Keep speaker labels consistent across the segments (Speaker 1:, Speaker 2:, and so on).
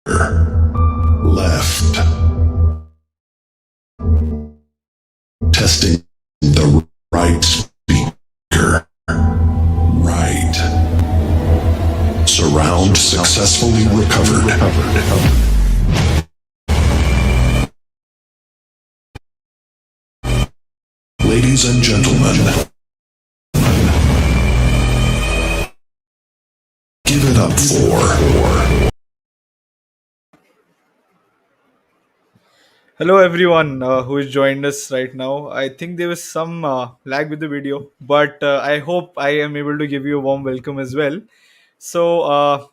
Speaker 1: left, testing the right speaker, right, surround successfully recovered. Ladies and gentlemen, give it up for
Speaker 2: Hello everyone who has joined us right now. I think there was some lag with the video, but I hope I am able to give you a warm welcome as well. So,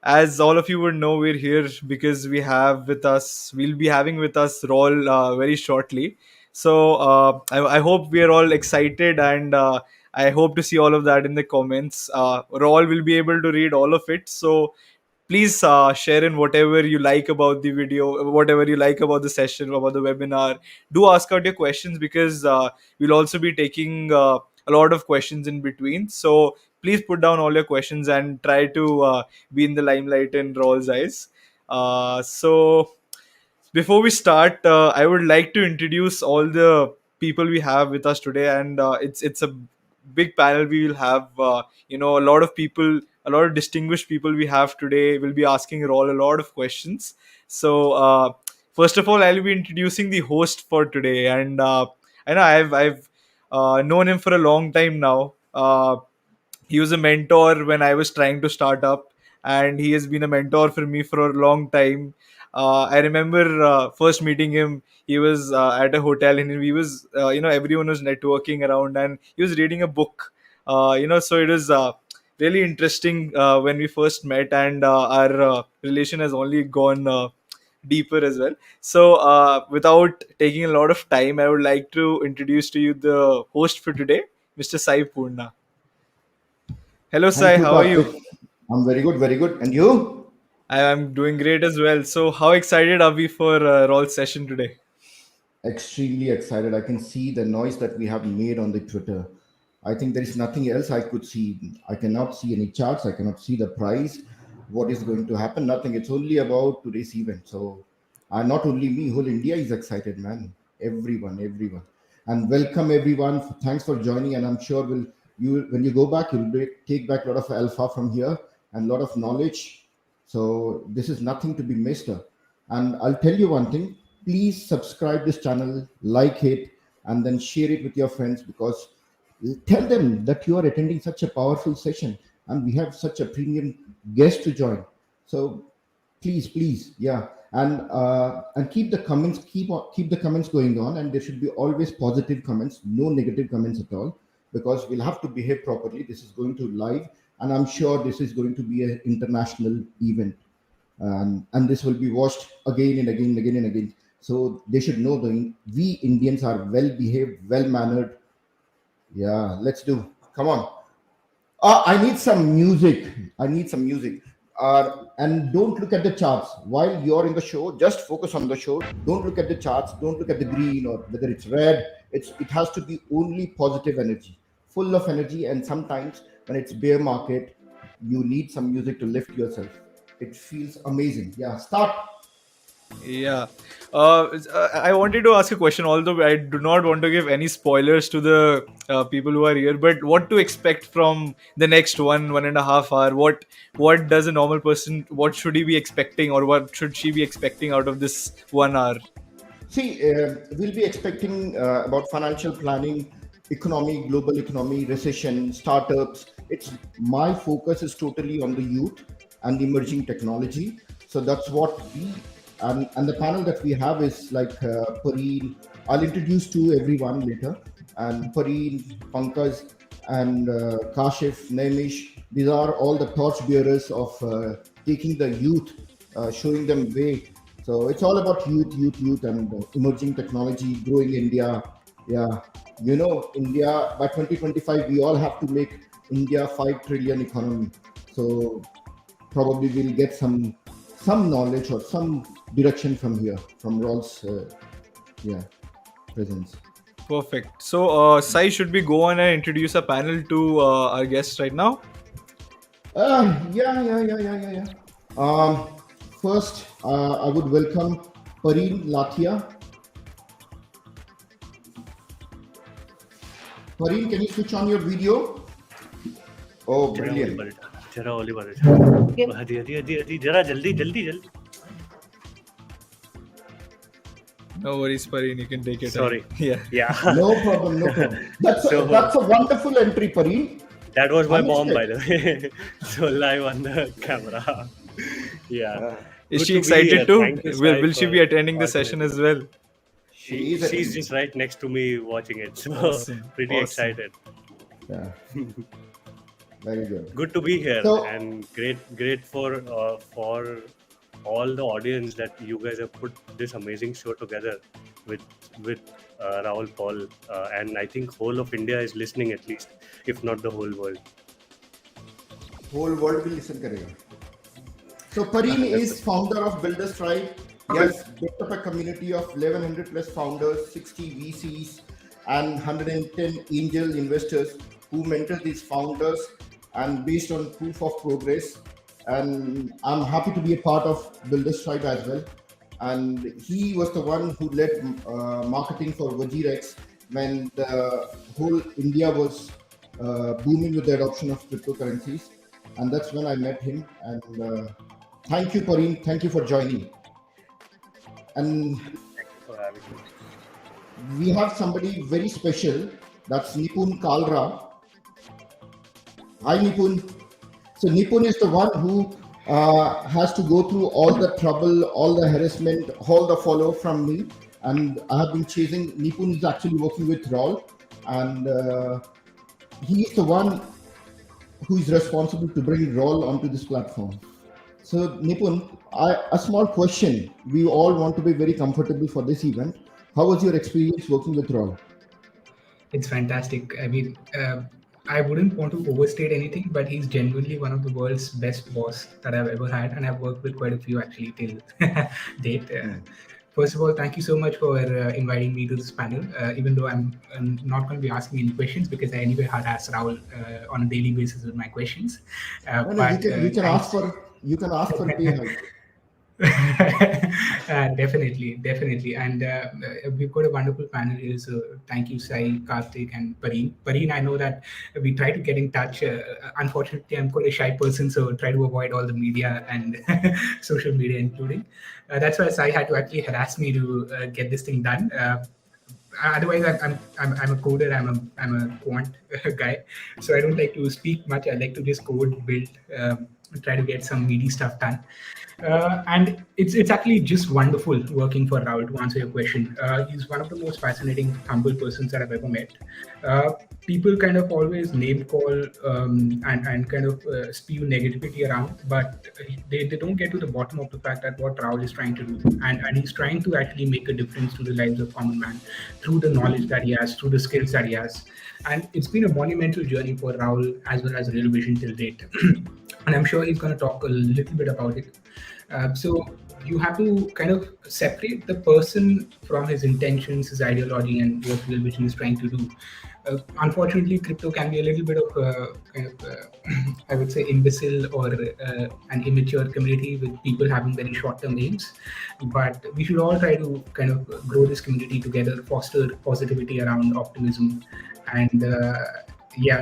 Speaker 2: as all of you would know, we're here because we'll be having with us Raoul very shortly. So, I hope we are all excited and I hope to see all of that in the comments. Raoul will be able to read all of it. So, please share in whatever you like about the video, whatever you like about the session, about the webinar. Do ask out your questions because we'll also be taking a lot of questions in between. So please put down all your questions and try to be in the limelight in Raul's eyes. So before we start, I would like to introduce all the people we have with us today, and it's a big panel. We will have a lot of people, a lot of distinguished people we have today. Will be asking Raul a lot of questions. So first of all, I'll be introducing the host for today, and I know I've known him for a long time now. He was a mentor when I was trying to start up, and he has been a mentor for me for a long time. I remember first meeting him. He was at a hotel, and we was everyone was networking around, and he was reading a book. So it was really interesting when we first met, and our relation has only gone deeper as well. So without taking a lot of time, I would like to introduce to you the host for today, Mr. Sai Poorna. Hello,
Speaker 3: Thank
Speaker 2: Sai.
Speaker 3: you,
Speaker 2: How are you?
Speaker 3: Karthik. I'm very good, very good. And you?
Speaker 2: I am doing great as well. So, how excited are we for Raul's session today?
Speaker 3: Extremely excited. I can see the noise that we have made on the Twitter. I think there is nothing else I could see. I cannot see any charts. I cannot see the price. What is going to happen? Nothing. It's only about today's event. So, not only me, whole India is excited, man. Everyone, everyone. And welcome everyone. Thanks for joining. And I'm sure you when you go back, take back a lot of alpha from here and a lot of knowledge. So this is nothing to be missed. And I'll tell you one thing, please subscribe this channel, like it, and then share it with your friends, because tell them that you are attending such a powerful session and we have such a premium guest to join. So please, yeah. And keep the comments, keep the comments going on, and there should be always positive comments, no negative comments at all, because we'll have to behave properly. This is going to live, and I'm sure this is going to be an international event, and this will be watched again and again and again and again. So they should know that we Indians are well behaved, well mannered. Yeah, let's do. Come on. I need some music. I need some music. And don't look at the charts while you're in the show. Just focus on the show. Don't look at the charts. Don't look at the green or whether it's red. It has to be only positive energy, full of energy. And sometimes when it's bear market, you need some music to lift yourself. It feels amazing. Yeah, start.
Speaker 2: Yeah. I wanted to ask a question, although I do not want to give any spoilers to the people who are here. But what to expect from the next 1.5 hour? What does a normal person? What should he be expecting, or what should she be expecting out of this 1 hour?
Speaker 3: See, we'll be expecting about financial planning, economy, global economy, recession, startups. It's my focus is totally on the youth and emerging technology. So that's what we and the panel that we have is like Pareen. I'll introduce to everyone later, and Pareen, Pankaj, and Kashif, Nemish. These are all the torch bearers of taking the youth, showing them way. So it's all about youth, and emerging technology, growing India. Yeah, India by 2025, we all have to make India 5 trillion economy. So probably we'll get some knowledge or some direction from here, from Rolls, yeah, presence.
Speaker 2: Perfect. So, Sai, should we go on and introduce a panel to our guests right now?
Speaker 3: Yeah. First, I would welcome Pareen Lathia. Pareen, can you switch on your video? Oh, brilliant.
Speaker 4: जरा ओली बार हदी जरा जल्दी जल्दी जल्दी.
Speaker 2: No worries, Pareen. You can take it.
Speaker 4: Sorry.
Speaker 2: Yeah.
Speaker 3: No problem, no problem. That's
Speaker 4: So-
Speaker 3: that's a wonderful entry, Pareen.
Speaker 4: That was my mom,
Speaker 3: Understood.
Speaker 4: by the way. So live on the camera. Yeah.
Speaker 2: Is
Speaker 4: Good
Speaker 2: she
Speaker 4: to be
Speaker 2: excited
Speaker 4: here.
Speaker 2: too?
Speaker 4: Thank you,
Speaker 2: Will
Speaker 4: Sai,
Speaker 2: she
Speaker 4: for
Speaker 2: be attending the
Speaker 4: coordinating.
Speaker 2: session as well?
Speaker 4: She's just right next to me watching it. So
Speaker 2: Awesome.
Speaker 4: pretty
Speaker 2: Awesome.
Speaker 4: excited.
Speaker 3: Yeah. Very good.
Speaker 4: Good to be here,
Speaker 3: So-
Speaker 4: and great for all the audience that you guys have put this amazing show together with Raoul Paul, and I think whole of India is listening, at least, if not the whole world.
Speaker 3: Whole world will listen karega. So Pareen is founder of Builders Tribe. He has built up a community of 1100 plus founders, 60 VCs, and 110 angel investors who mentor these founders and based on proof of progress. And I'm happy to be a part of Builders Tribe as well. And he was the one who led marketing for Vajirex when the whole India was booming with the adoption of cryptocurrencies. And that's when I met him. And thank you, Pareen. Thank you for joining. And
Speaker 4: For having me.
Speaker 3: we have somebody very special. That's Nipun Kalra. Hi, Nipun. So Nipun is the one who has to go through all the trouble, all the harassment, all the follow from me. And I have been chasing. Nipun is actually working with Raoul. And he is the one who is responsible to bring Raoul onto this platform. So Nipun, a small question. We all want to be very comfortable for this event. How was your experience working with Raoul?
Speaker 5: It's fantastic. I mean, I wouldn't want to overstate anything, but he's genuinely one of the world's best boss that I've ever had, and I've worked with quite a few actually till date. First of all, thank you so much for inviting me to this panel. Even though I'm not going to be asking any questions because I anyway harass Raoul on a daily basis with my questions.
Speaker 3: No, you can ask for pay hike.
Speaker 5: Definitely, and we've got a wonderful panel here. So thank you, Sai, Karthik, and Pareen. Pareen, I know that we try to get in touch. Unfortunately, I'm quite a shy person, so try to avoid all the media and social media, including. That's why Sai had to actually harass me to get this thing done. Otherwise, I'm a coder. I'm a quant guy, so I don't like to speak much. I like to just code, build, try to get some meaty stuff done. And it's actually just wonderful working for Raoul. To answer your question, he's one of the most fascinating, humble persons that I've ever met. People kind of always name call and kind of spew negativity around, but they don't get to the bottom of the fact that what Raoul is trying to do, and he's trying to actually make a difference to the lives of common man through the knowledge that he has, through the skills that he has. And it's been a monumental journey for Raoul as well as Real Vision till date. And I'm sure he's going to talk a little bit about it. So you have to kind of separate the person from his intentions, his ideology, and what Real Vision is trying to do. Unfortunately, crypto can be a little bit of I would say, imbecile or an immature community with people having very short-term aims. But we should all try to kind of grow this community together, foster positivity around optimism, and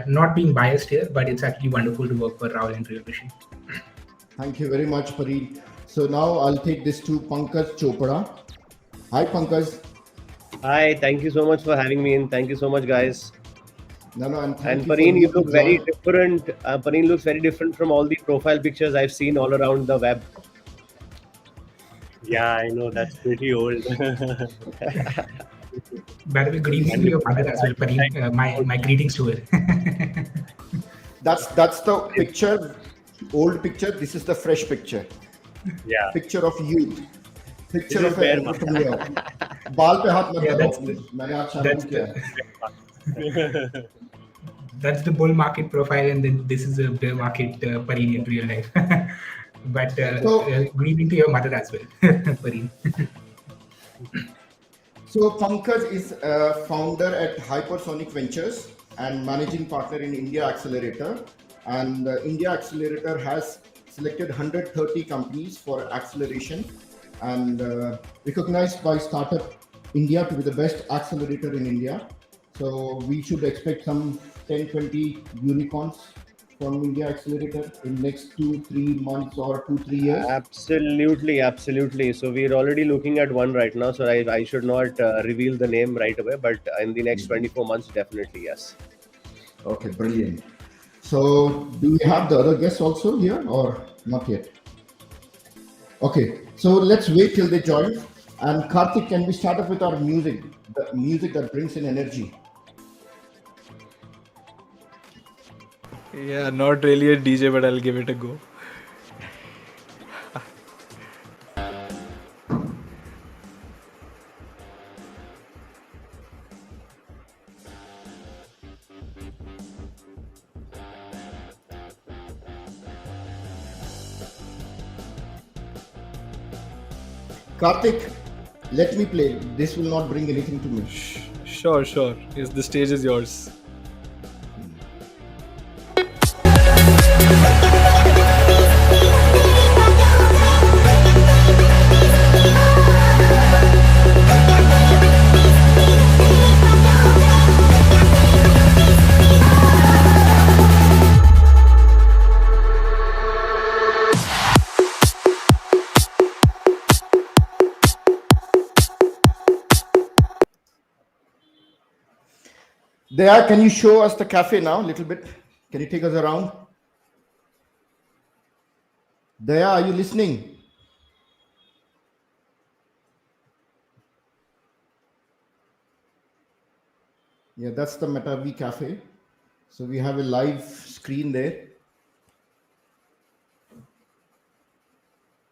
Speaker 5: not being biased here, but it's actually wonderful to work for Raoul and Real Vision.
Speaker 3: Thank you very much, Pareen. So now I'll take this to Pankaj Chopra. Hi, Pankaj.
Speaker 6: Hi, thank you so much for having me in. Thank you so much, guys.
Speaker 3: No, and thank
Speaker 6: And
Speaker 3: you for
Speaker 6: Pareen, you
Speaker 3: being
Speaker 6: look very
Speaker 3: joined.
Speaker 6: different. Pareen looks very different from all the profile pictures I've seen all around the web.
Speaker 4: Yeah, I know that's pretty old.
Speaker 5: By the way, good evening to your mother as well, Pareen. My greetings to her.
Speaker 3: That's the picture, old picture. This is the fresh picture.
Speaker 4: Yeah.
Speaker 3: Picture of youth. Picture
Speaker 4: This is
Speaker 3: of
Speaker 4: bear
Speaker 3: an entrepreneur. बाल पे हाथ मत
Speaker 5: Yeah,
Speaker 3: लगाओ. मैंने आज shampoo
Speaker 5: that's
Speaker 3: किया है.
Speaker 5: That's the bull market profile, and then this is a bear market Pareen in real life. But good evening to your mother as well, Pareen.
Speaker 3: So Pankaj is a founder at Hypersonic Ventures and managing partner in India Accelerator. And India Accelerator has selected 130 companies for acceleration and recognized by Startup India to be the best accelerator in India. So we should expect some 10, 20 unicorns from India Accelerator in next 2, 3 months or 2, 3 years.
Speaker 6: Absolutely, absolutely. So we're already looking at one right now. So I should not reveal the name right away, but in the next 24 months, definitely yes.
Speaker 3: Okay, brilliant. So do we have the other guests also here or not yet? Okay, so let's wait till they join. And Karthik, can we start off with our music, the music that brings in energy?
Speaker 2: Yeah, not really a DJ, but I'll give it a go.
Speaker 3: Karthik, let me play. This will not bring anything to me.
Speaker 2: Sure, sure. Yes, the stage is yours.
Speaker 3: Daya, can you show us the cafe now a little bit? Can you take us around? Daya, are you listening? Yeah, that's the Meta V Cafe. So we have a live screen there.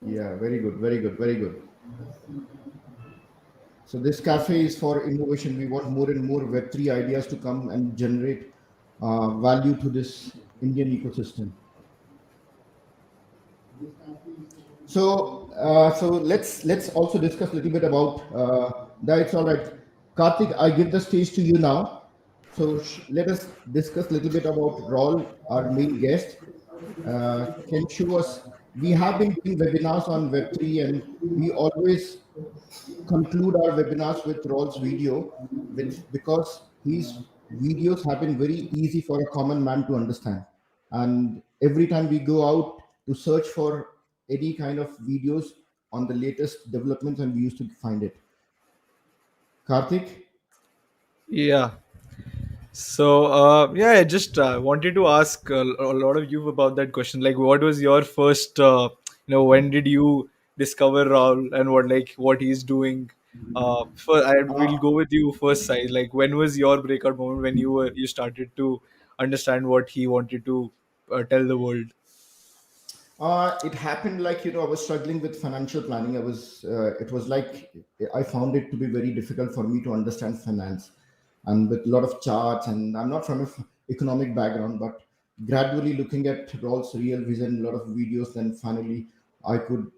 Speaker 3: Yeah, very good, very good, very good. So this cafe is for innovation. We want more and more Web3 ideas to come and generate value to this Indian ecosystem. So let's also discuss a little bit about that. It's all right, Karthik. I give the stage to you now. So let us discuss a little bit about Raoul, our main guest. Can show us. We have been doing webinars on Web3, and we always conclude our webinars with Raoul's video, because his videos have been very easy for a common man to understand. And every time we go out to search for any kind of videos on the latest developments, and we used to find it. Karthik?
Speaker 2: Yeah. So, yeah, I just wanted to ask a lot of you about that question. Like, what was your first, when did you discover Raul and what he's doing? I will go with you first side. Like, when was your breakout moment when you started to understand what he wanted to tell the world?
Speaker 3: It happened like, I was struggling with financial planning. It was like I found it to be very difficult for me to understand finance, and with a lot of charts. And I'm not from an economic background, but gradually looking at Rolls' real vision, a lot of videos, then finally I could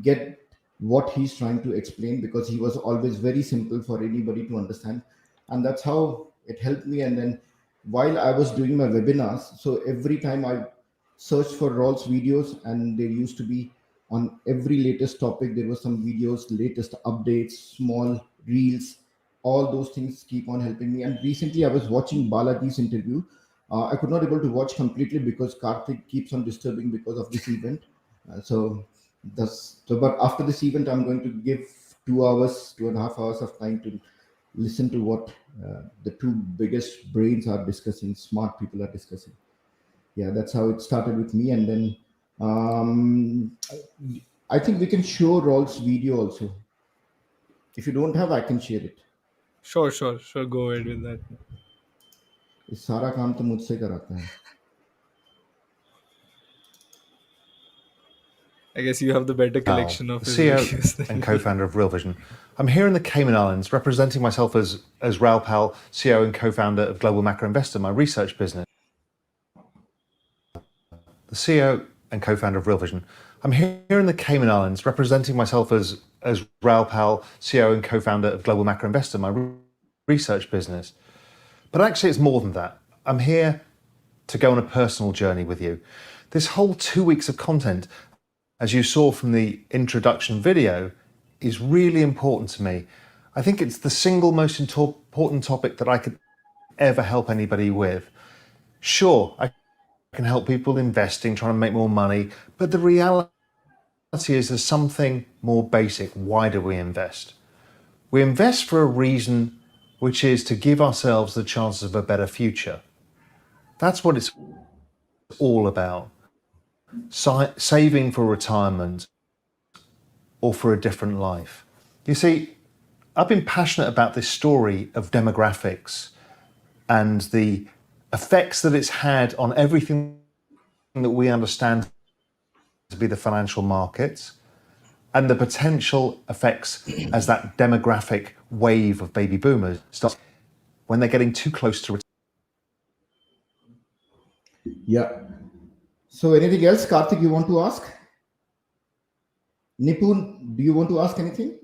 Speaker 3: get what he's trying to explain, because he was always very simple for anybody to understand. And that's how it helped me. And then while I was doing my webinars, so every time I searched for Rolls videos, and there used to be on every latest topic, there were some videos, latest updates, small reels, all those things keep on helping me. And recently I was watching Balaji's interview. I could not able to watch completely because Karthik keeps on disturbing because of this event. But after this event, I'm going to give 2 hours, 2.5 hours of time to listen to what the two biggest brains are discussing, smart people are discussing. Yeah, that's how it started with me. And then I think we can show Rolls video also. If you don't have, I can share it.
Speaker 2: Sure, sure, sure. Go ahead with that.
Speaker 3: ये सारा काम तो मुझसे कराता है.
Speaker 2: I guess you have the better
Speaker 7: Raoul,
Speaker 2: collection of
Speaker 7: the
Speaker 2: his
Speaker 7: CEO
Speaker 2: videos than
Speaker 7: and
Speaker 2: me.
Speaker 7: co-founder of Real Vision. I'm here in the Cayman Islands representing myself as Raoul, CEO and co-founder of Global Macro Investor, my research business. The CEO and co-founder of Real Vision. I'm here in the Cayman Islands representing myself as Raoul, CEO and co-founder of Global Macro Investor, my research business. But actually it's more than that. I'm here to go on a personal journey with you. This whole 2 weeks of content, as you saw from the introduction video, is really important to me. I think it's the single most important topic that I could ever help anybody with. Sure, I can help people investing, trying to make more money, but the reality is there's something more basic. Why do we invest? We invest for a reason, which is to give ourselves the chances of a better future. That's what it's all about. Saving for retirement or for a different life. You see, I've been passionate about this story of demographics and the effects that it's had on everything that we understand to be the financial markets, and the potential effects as that demographic wave of baby boomers starts when they're getting too close to
Speaker 3: Yeah. So anything else, Karthik, you want to ask? Nipun, do you want to ask anything?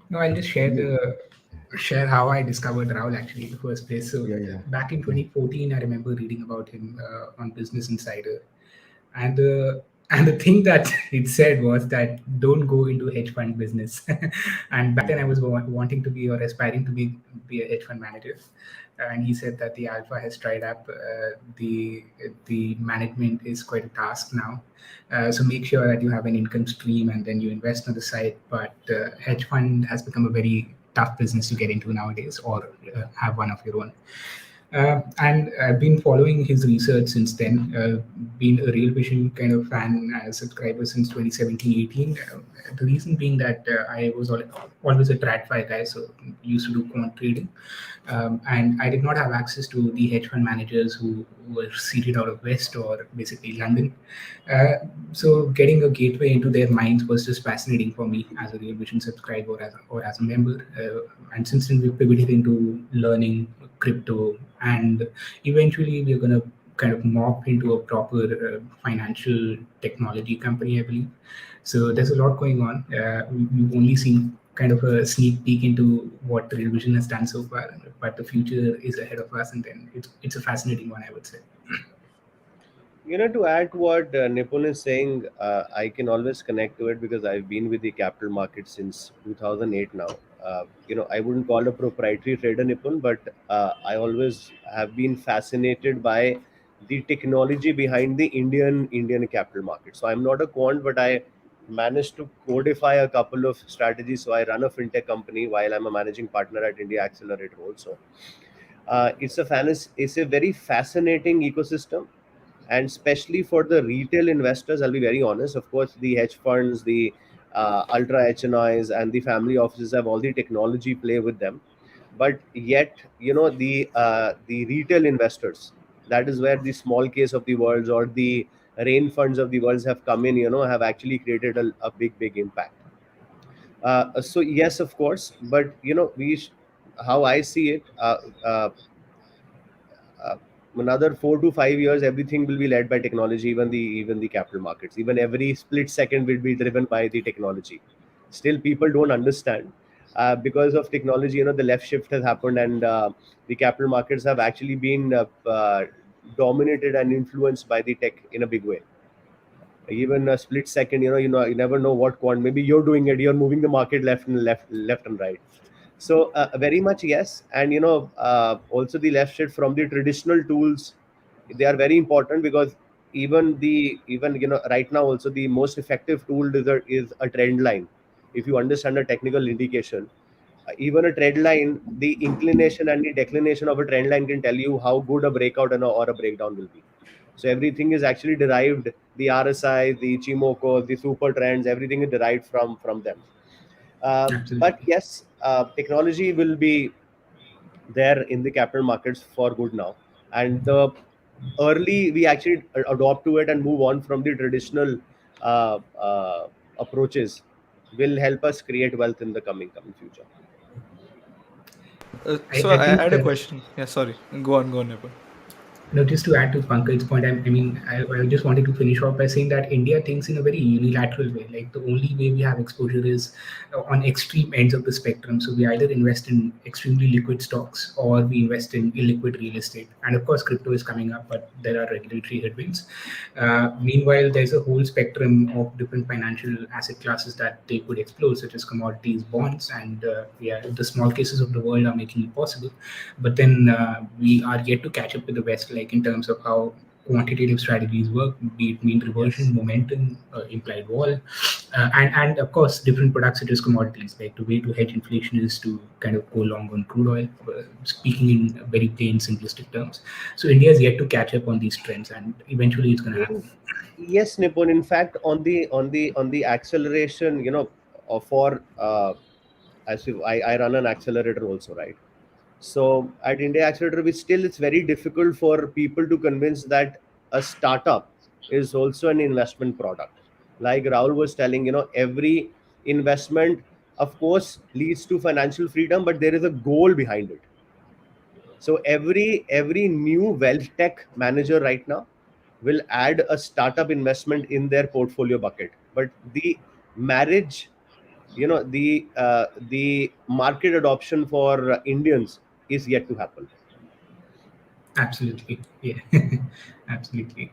Speaker 5: No, I'll just share how I discovered Raoul actually in the first place. So
Speaker 3: Yeah.
Speaker 5: back in 2014, I remember reading about him on Business Insider, and the thing that it said was that don't go into hedge fund business. And back then I was wanting to be or aspiring to be a hedge fund manager, and he said that the alpha has dried up. The management is quite a task now. So make sure that you have an income stream and then you invest on the side. But hedge fund has become a very tough business to get into nowadays, or have one of your own. And I've been following his research since then. Been a Real Vision kind of fan, subscriber since 2017-18. The reason being that I was always a TradFi guy, so used to do quant trading. And I did not have access to the hedge fund managers who were seated out of West or basically London. So getting a gateway into their minds was just fascinating for me as a Real Vision subscriber or as a member. And since then, we've pivoted into learning crypto, and eventually we're going to kind of morph into a proper financial technology company, I believe. So there's a lot going on. We've only seen kind of a sneak peek into what Real Vision has done so far, but the future is ahead of us, and then it's a fascinating one, I would say.
Speaker 6: To add to what Nipun is saying, I can always connect to it because I've been with the capital market since 2008 now. I wouldn't call a proprietary trader, Nipun, but I always have been fascinated by the technology behind the Indian capital market. So I'm not a quant, but I managed to codify a couple of strategies. So I run a fintech company while I'm a managing partner at India Accelerator also. It's a very fascinating ecosystem, and especially for the retail investors. I'll be very honest. Of course, the hedge funds, the ultra HNIs, and the family offices have all the technology play with them, but yet the retail investors, that is where the small case of the worlds or the rain funds of the worlds have come in, have actually created a big impact. So yes, of course, but how I see it, uh, another 4 to 5 years, everything will be led by technology. Even the capital markets, even every split second will be driven by the technology. Still, people don't understand, because of technology. The left shift has happened, and the capital markets have actually been dominated and influenced by the tech in a big way. Even a split second, you never know what quant. Maybe you're doing it. You're moving the market left and right. So very much yes, and also the left shift from the traditional tools, they are very important, because even right now also the most effective tool is a trend line. If you understand a technical indication, even a trend line, the inclination and the declination of a trend line can tell you how good a breakout or a breakdown will be. So everything is actually derived. The RSI, the Chimoku, the super trends, everything is derived from them. But
Speaker 5: Absolutely.
Speaker 6: yes, technology will be there in the capital markets for good now, and the early we actually adopt to it and move on from the traditional approaches will help us create wealth in the coming future.
Speaker 2: So
Speaker 5: I
Speaker 2: I
Speaker 5: think
Speaker 2: had a question. Yeah, sorry. Go on, Nepal.
Speaker 5: No, just to add to Pankaj's point, I just wanted to finish off by saying that India thinks in a very unilateral way. Like the only way we have exposure is on extreme ends of the spectrum. So we either invest in extremely liquid stocks or we invest in illiquid real estate. And of course, crypto is coming up, but there are regulatory headwinds. Meanwhile, there's a whole spectrum of different financial asset classes that they could explore, such as commodities, bonds, and yeah, the small cases of the world are making it possible. But then we are yet to catch up with the West, like in terms of how quantitative strategies work, be it mean reversion,
Speaker 4: Yes.
Speaker 5: momentum, implied vol, and of course different products such as commodities. Like the way to hedge inflation is to kind of go long on crude oil, speaking in very plain simplistic terms. So India is yet to catch up on these trends, and eventually it's going to happen.
Speaker 6: In, yes, Nipun. In fact, on the acceleration, for as if I run an accelerator also, right? So at India Accelerator, we still it's very difficult for people to convince that a startup is also an investment product. Like Raul was telling, every investment, of course, leads to financial freedom, but there is a goal behind it. So every new wealth tech manager right now will add a startup investment in their portfolio bucket. But the marriage, the market adoption for Indians is yet to happen.
Speaker 5: Absolutely, yeah, absolutely.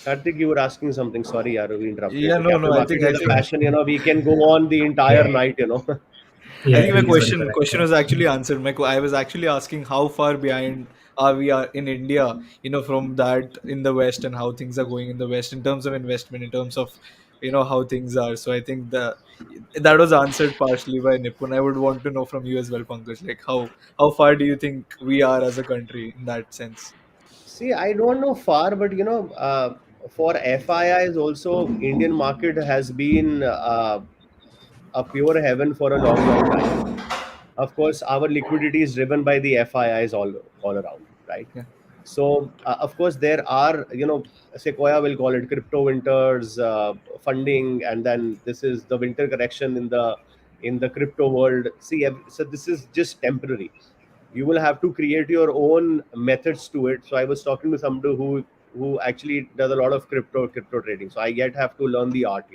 Speaker 6: Karthik, you were asking something. Sorry, yaar, we interrupted.
Speaker 2: Yeah,
Speaker 6: The
Speaker 2: no,
Speaker 6: capital
Speaker 2: no. I think
Speaker 6: market is a
Speaker 2: actually,
Speaker 6: passion. We can go on the entire
Speaker 5: Yeah,
Speaker 6: night.
Speaker 2: I
Speaker 5: yeah.
Speaker 2: think my
Speaker 5: Really sorry for
Speaker 2: question
Speaker 5: that.
Speaker 2: was actually answered. I was actually asking how far behind are we are in India, from that in the West, and how things are going in the West in terms of investment, in terms of how things are. So I think that was answered partially by Nipun. I would want to know from you as well, Pankaj, like how far do you think we are as a country in that sense?
Speaker 6: See, I don't know far, but for FIIs also, Indian market has been a pure heaven for a long, long time. Of course, our liquidity is driven by the FIIs all around, right?
Speaker 2: Yeah,
Speaker 6: So, of course, there are, Sequoia will call it crypto winters, funding, and then this is the winter correction in the crypto world. See, so this is just temporary. You will have to create your own methods to it. So I was talking to somebody who actually does a lot of crypto trading. So I yet have to learn the art.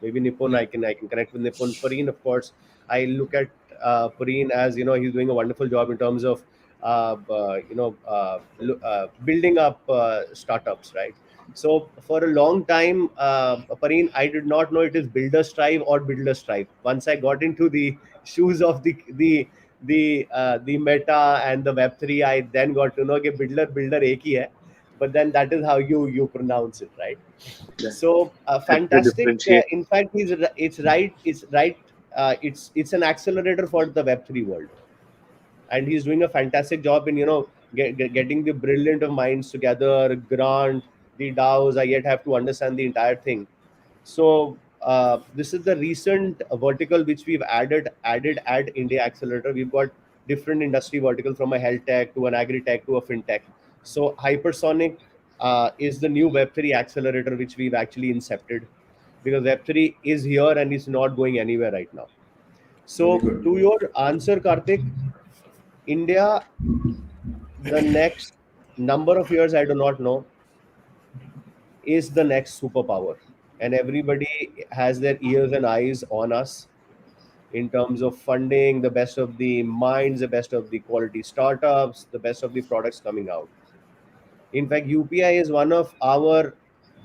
Speaker 6: Maybe Nippon,
Speaker 2: yeah,
Speaker 6: I can connect with Nippon. Pareen, of course, I look at Pareen as he's doing a wonderful job in terms of building up startups, right? So for a long time, Pareen, I did not know it is builder strive or builder strive. Once I got into the shoes of the Meta and the Web3, I then got to know that builder एक ही है, but then that is how you pronounce it, right? So
Speaker 4: That's the
Speaker 6: fantastic.
Speaker 4: differentiate.
Speaker 6: In fact, it's right. It's right. It's an accelerator for the Web3 world, and he's doing a fantastic job in getting the brilliant of minds together. Grant the DAOs. I yet have to understand the entire thing. So this is the recent vertical which we've added at India Accelerator. We've got different industry vertical from a health tech to an agri tech to a fintech. So Hypersonic is the new Web3 accelerator which we've actually incepted, because Web3 is here and is not going anywhere right now.
Speaker 3: Very
Speaker 6: So
Speaker 3: good.
Speaker 6: to your answer, Karthik, India, the next number of years, I do not know, is the next superpower. And everybody has their ears and eyes on us in terms of funding, the best of the minds, the best of the quality startups, the best of the products coming out. In fact, UPI is one of our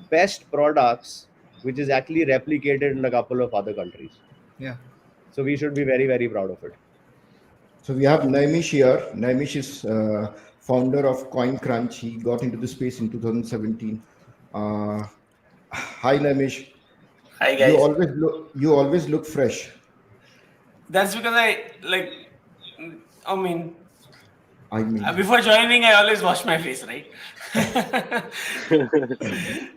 Speaker 6: best products, which is actually replicated in a couple of other countries.
Speaker 2: yeah,
Speaker 6: So we should be very, very proud of it.
Speaker 3: So we have Naimish here. Naimish is founder of CoinCrunch. He got into the space in 2017. Uh, Hi Naimish.
Speaker 8: Hi
Speaker 3: You
Speaker 8: guys.
Speaker 3: always look fresh.
Speaker 8: That's because I like. I mean,
Speaker 3: I mean,
Speaker 8: before joining, I always wash my face, right? So,
Speaker 3: very good.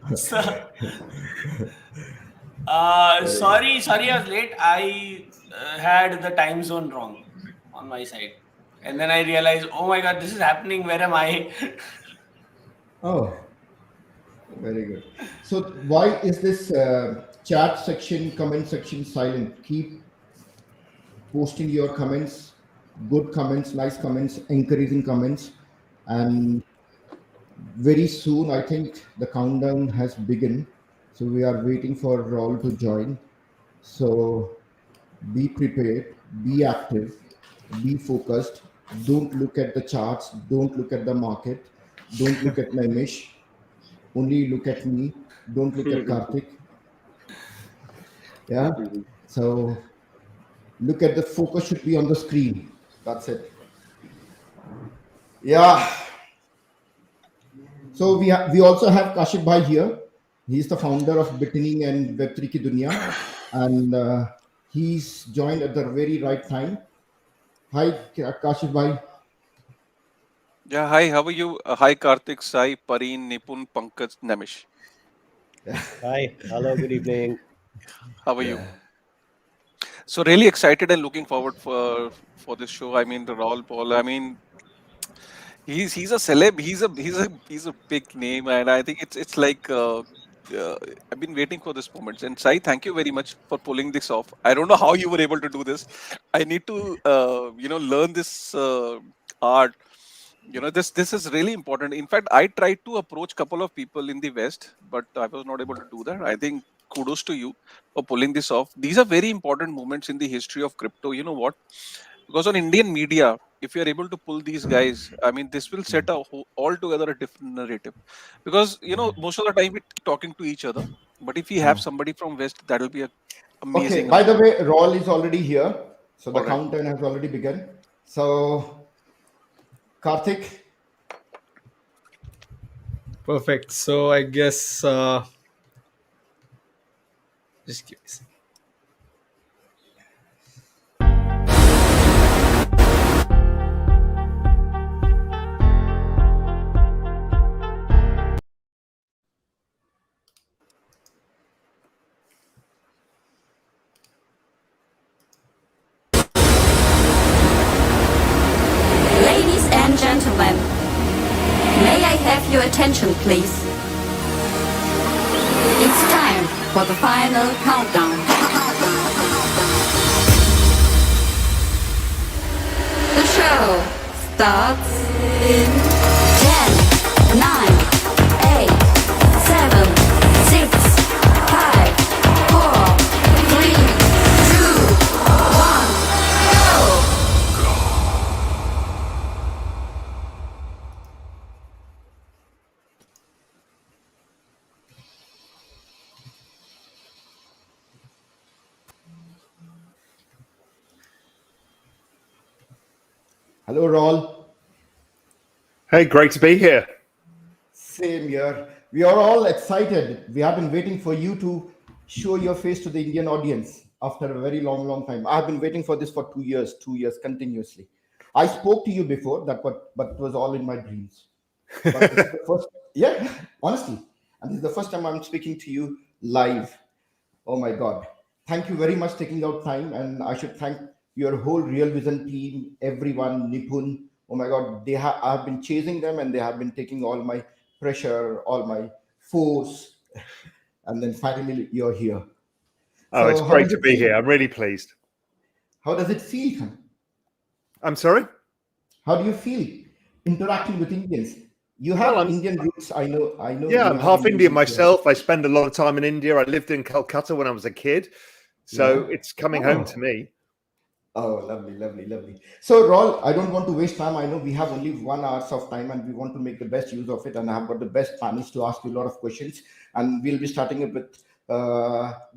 Speaker 8: sorry, I was late. I had the time zone wrong on my side, and then I realized, oh my god, this is happening. Where am I?
Speaker 3: Oh, very good. So why is this chat section, comment section silent? Keep posting your comments, good comments, nice comments, encouraging comments. and very soon I think the countdown has begun. So we are waiting for Raul to join. So be prepared, be active, be focused. Don't look at the charts, don't look at the market, don't look at Nimish, only look at me, don't look at Karthik. Yeah. So look at the focus should be on the screen. That's it. Yeah. So we also have Kashif Bhai here. He's the founder of Bitning and Web3 Ki Dunya, and he's joined at the very right time. Hi, Kashif Bhai.
Speaker 9: Yeah, hi, how are you? Hi, Karthik, Sai, Pareen, Nipun, Pankaj, Namish.
Speaker 6: Hi, hello, good evening.
Speaker 9: How are you? So really excited and looking forward for this show. I mean, the Raul Paul. I mean, he's a celeb. He's a big name, and I think it's like uh, I've been waiting for this moment. And Sai, thank you very much for pulling this off. I don't know how you were able to do this. I need to learn this art. This is really important. In fact, I tried to approach couple of people in the West, but I was not able to do that. I think kudos to you for pulling this off. These are very important moments in the history of crypto. You know what? Because on Indian media, if you are able to pull these guys, I mean, this will set a altogether a different narrative. Because most of the time we're talking to each other, but if we have somebody from West, that will be a
Speaker 3: Okay,
Speaker 9: amazing,
Speaker 3: by the
Speaker 9: amazing.
Speaker 3: way, Raul is already here. So the
Speaker 9: All right.
Speaker 3: countdown has already begun. So, Karthik,
Speaker 2: Perfect. So I guess just give me a second.
Speaker 10: Ladies and gentlemen, may I have your attention, please? It's time for the final countdown. The show starts in 10, 9, 8, 7, 6, 5, 4, 3, 2, 1, go!
Speaker 3: hello, Raul.
Speaker 7: Hey, great to be here.
Speaker 3: Same here. We are all excited. We have been waiting for you to show your face to the Indian audience after a very long, long time. I have been waiting for this for 2 years continuously. I spoke to you before, but it was all in my dreams. But this is the first, yeah, honestly. And this is the first time I'm speaking to you live. Oh my God. Thank you very much taking out time. And I should thank your whole Real Vision team, everyone, Nipun. Oh my God. I've been chasing them and they have been taking all my pressure, all my force. And then finally you're here.
Speaker 7: Oh, it's
Speaker 3: So how
Speaker 7: great
Speaker 3: does
Speaker 7: to
Speaker 3: it
Speaker 7: be
Speaker 3: feel?
Speaker 7: here. I'm really pleased.
Speaker 3: How does it feel?
Speaker 7: I'm sorry?
Speaker 3: How do you feel interacting with Indians? You
Speaker 7: Well,
Speaker 3: have Indian roots. I know
Speaker 7: yeah,
Speaker 3: you
Speaker 7: I'm
Speaker 3: have
Speaker 7: half
Speaker 3: Indian
Speaker 7: Indian
Speaker 3: roots here.
Speaker 7: myself. I spend a lot of time in India. I lived in Calcutta when I was a kid. So
Speaker 3: Yeah.
Speaker 7: it's coming home to
Speaker 3: Oh.
Speaker 7: me.
Speaker 3: Oh, lovely, lovely, lovely. So, Raul, I don't want to waste time. I know we have only 1 hour of time and we want to make the best use of it. And I have got the best panels to ask you a lot of questions. And we'll be starting it with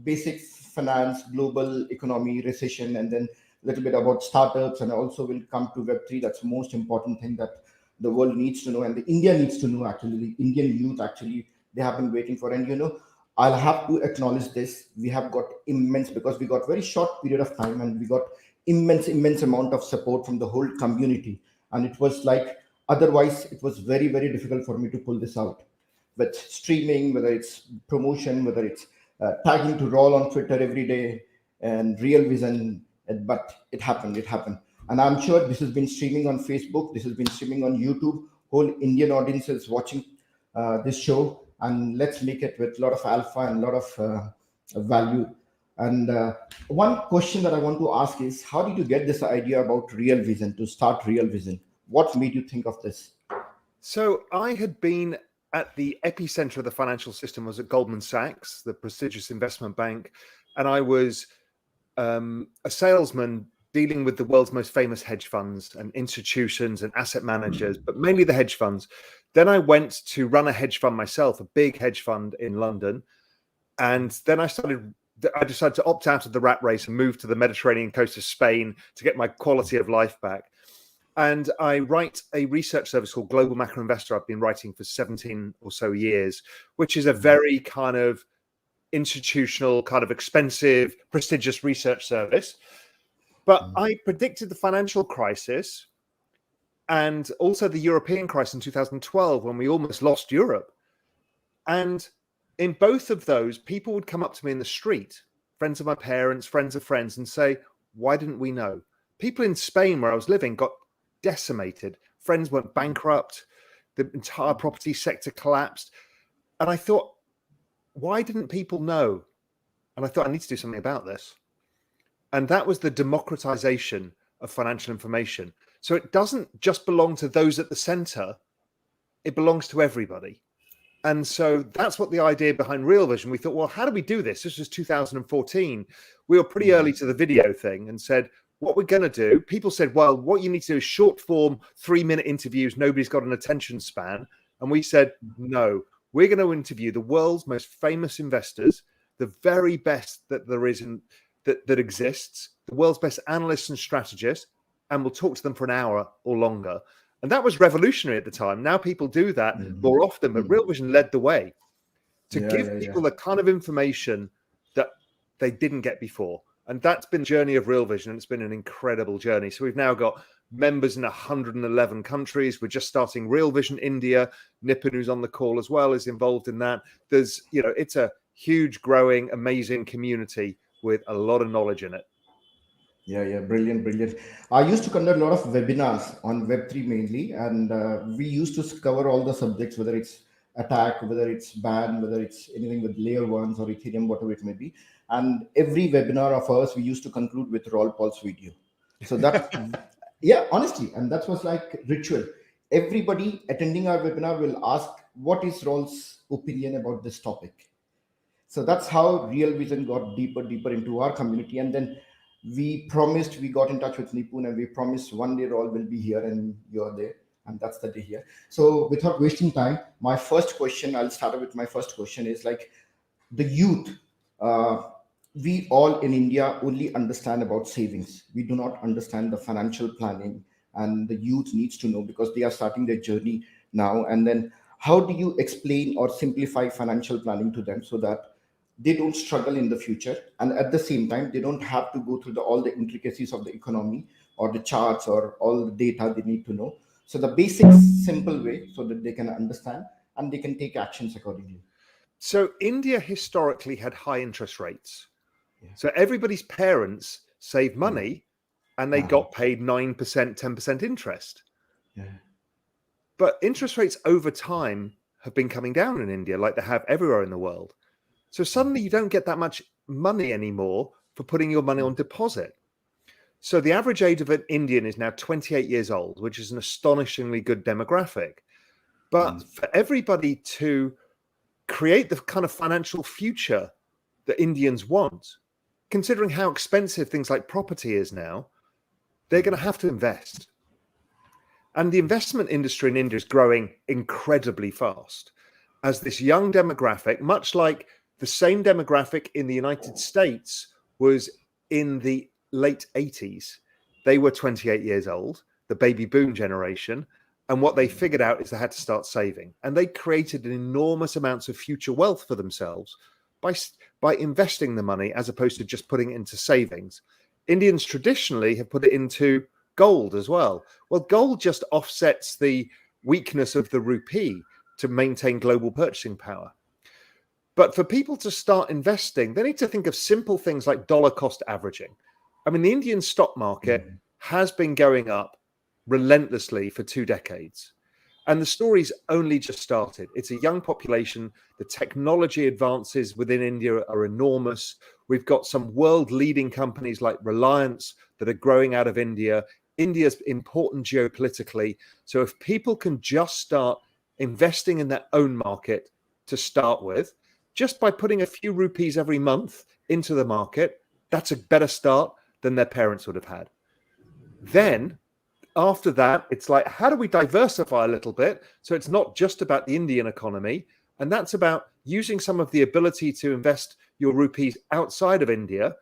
Speaker 3: basic finance, global economy, recession, and then a little bit about startups. And also we'll come to Web3. That's the most important thing that the world needs to know. And the India needs to know, actually. The Indian youth, actually, they have been waiting for. And, I'll have to acknowledge this. We have got immense, because we got very short period of time and we got immense amount of support from the whole community, and it was like, otherwise it was very, very difficult for me to pull this out with streaming, whether it's promotion, whether it's tagging to roll on Twitter every day and Real Vision. But it happened, and I'm sure this has been streaming on Facebook, this has been streaming on YouTube. Whole Indian audience is watching this show, and let's make it with a lot of alpha and a lot of value. And one question that I want to ask is, how did you get this idea about Real Vision, to start Real Vision? What made you think of this?
Speaker 7: So I had been at the epicenter of the financial system, was at Goldman Sachs, the prestigious investment bank, and I was a salesman dealing with the world's most famous hedge funds and institutions and asset managers, but mainly the hedge funds. Then I went to run a hedge fund myself, a big hedge fund in London. And then I decided to opt out of the rat race and move to the Mediterranean coast of Spain to get my quality of life back. And I write a research service called Global Macro Investor. I've been writing for 17 or so years, which is a very kind of institutional, kind of expensive, prestigious research service. But I predicted the financial crisis and also the European crisis in 2012 when we almost lost Europe. And in both of those, people would come up to me in the street, friends of my parents, friends of friends, and say, why didn't we know? People in Spain, where I was living, got decimated. Friends went bankrupt. The entire property sector collapsed. And I thought, why didn't people know? And I thought, I need to do something about this. And that was the democratization of financial information. So it doesn't just belong to those at the center, it belongs to everybody. And so that's what the idea behind Real Vision. We thought, well, how do we do this? This was 2014. We were pretty early to the video thing and said, what we're going to do, people said, well, what you need to do is short form, 3-minute interviews. Nobody's got an attention span. And we said, no, we're going to interview the world's most famous investors, the very best that there is that exists, the world's best analysts and strategists, and we'll talk to them for an hour or longer. And that was revolutionary at the time. Now people do that more often, but Real Vision led the way to give people the kind of information that they didn't get before. And that's been the journey of Real Vision. And it's been an incredible journey. So we've now got members in 111 countries. We're just starting Real Vision India. Nipun, who's on the call as well, is involved in that. There's, it's a huge, growing, amazing community with a lot of knowledge in it.
Speaker 3: Yeah, brilliant. I used to conduct a lot of webinars on Web3 mainly, and we used to cover all the subjects, whether it's attack, whether it's ban, whether it's anything with layer ones or Ethereum, whatever it may be. And every webinar of ours, we used to conclude with Raoul Paul's video. So that, yeah, honestly, and that was like ritual. Everybody attending our webinar will ask, what is Raoul's opinion about this topic? So that's how Real Vision got deeper into our community. And then we got in touch with Nipun, and we promised one day Raoul will be here and you're there. And that's the day here. So without wasting time, I'll start with my first question is like the youth. We all in India only understand about savings. We do not understand the financial planning, and the youth needs to know because they are starting their journey now. And then how do you explain or simplify financial planning to them so that they don't struggle in the future, and at the same time they don't have to go through all the intricacies of the economy or the charts or all the data they need to know? So the basic simple way so that they can understand and they can take actions accordingly.
Speaker 7: So India historically had high interest rates. So everybody's parents saved money and they got paid 9%, 10% interest. But interest rates over time have been coming down in India like they have everywhere in the world. So suddenly you don't get that much money anymore for putting your money on deposit. So the average age of an Indian is now 28 years old, which is an astonishingly good demographic. But for everybody to create the kind of financial future that Indians want, considering how expensive things like property is now, they're going to have to invest. And the investment industry in India is growing incredibly fast as this young demographic, much like the same demographic in the United States was in the late 80s. They were 28 years old, the baby boom generation. And what they figured out is they had to start saving. And they created enormous amounts of future wealth for themselves by investing the money as opposed to just putting it into savings. Indians traditionally have put it into gold as well. Well, gold just offsets the weakness of the rupee to maintain global purchasing power. But for people to start investing, they need to think of simple things like dollar cost averaging. I mean, the Indian stock market has been going up relentlessly for 2 decades. And the story's only just started. It's a young population. The technology advances within India are enormous. We've got some world-leading companies like Reliance that are growing out of India. India's important geopolitically. So if people can just start investing in their own market to start with, just by putting a few rupees every month into the market, that's a better start than their parents would have had. Then after that, it's like, how do we diversify a little bit? So it's not just about the Indian economy. And that's about using some of the ability to invest your rupees outside of India,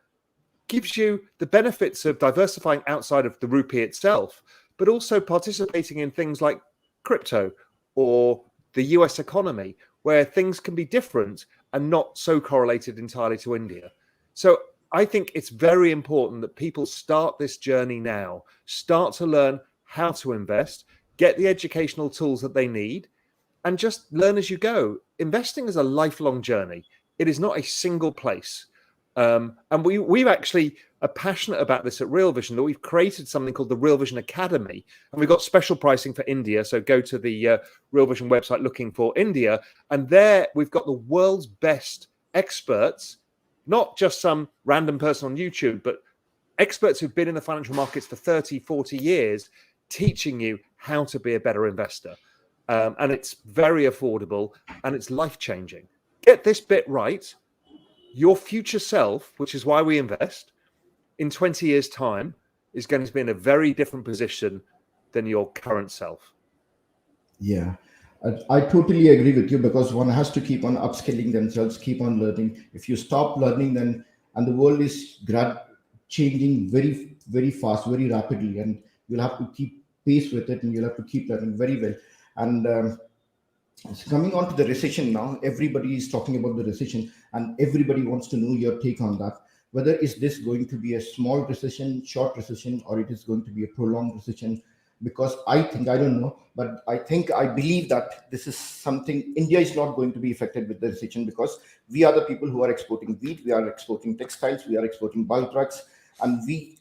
Speaker 7: gives you the benefits of diversifying outside of the rupee itself, but also participating in things like crypto or the US economy, where things can be different and not so correlated entirely to India. So I think it's very important that people start this journey now, start to learn how to invest, get the educational tools that they need, and just learn as you go. Investing is a lifelong journey. It is not a single place. And we've actually are passionate about this at Real Vision, that we've created something called the Real Vision Academy. And we've got special pricing for India. So go to the Real Vision website looking for India. And there we've got the world's best experts, not just some random person on YouTube, but experts who've been in the financial markets for 30, 40 years, teaching you how to be a better investor. And it's very affordable and it's life-changing. Get this bit right. Your future self, which is why we invest, in 20 years' time is going to be in a very different position than your current self.
Speaker 3: Yeah, I totally agree with you, because one has to keep on upskilling themselves, keep on learning. If you stop learning, then and the world is changing very, very fast, very rapidly, and you'll have to keep pace with it, and you'll have to keep learning very well. And so coming on to the recession now, everybody is talking about the recession, and everybody wants to know your take on that. Whether is this going to be a small recession, short recession, or it is going to be a prolonged recession? Because I don't know, but I believe that this is something. India is not going to be affected with the recession, because we are the people who are exporting wheat, we are exporting textiles, we are exporting bulk drugs, and we,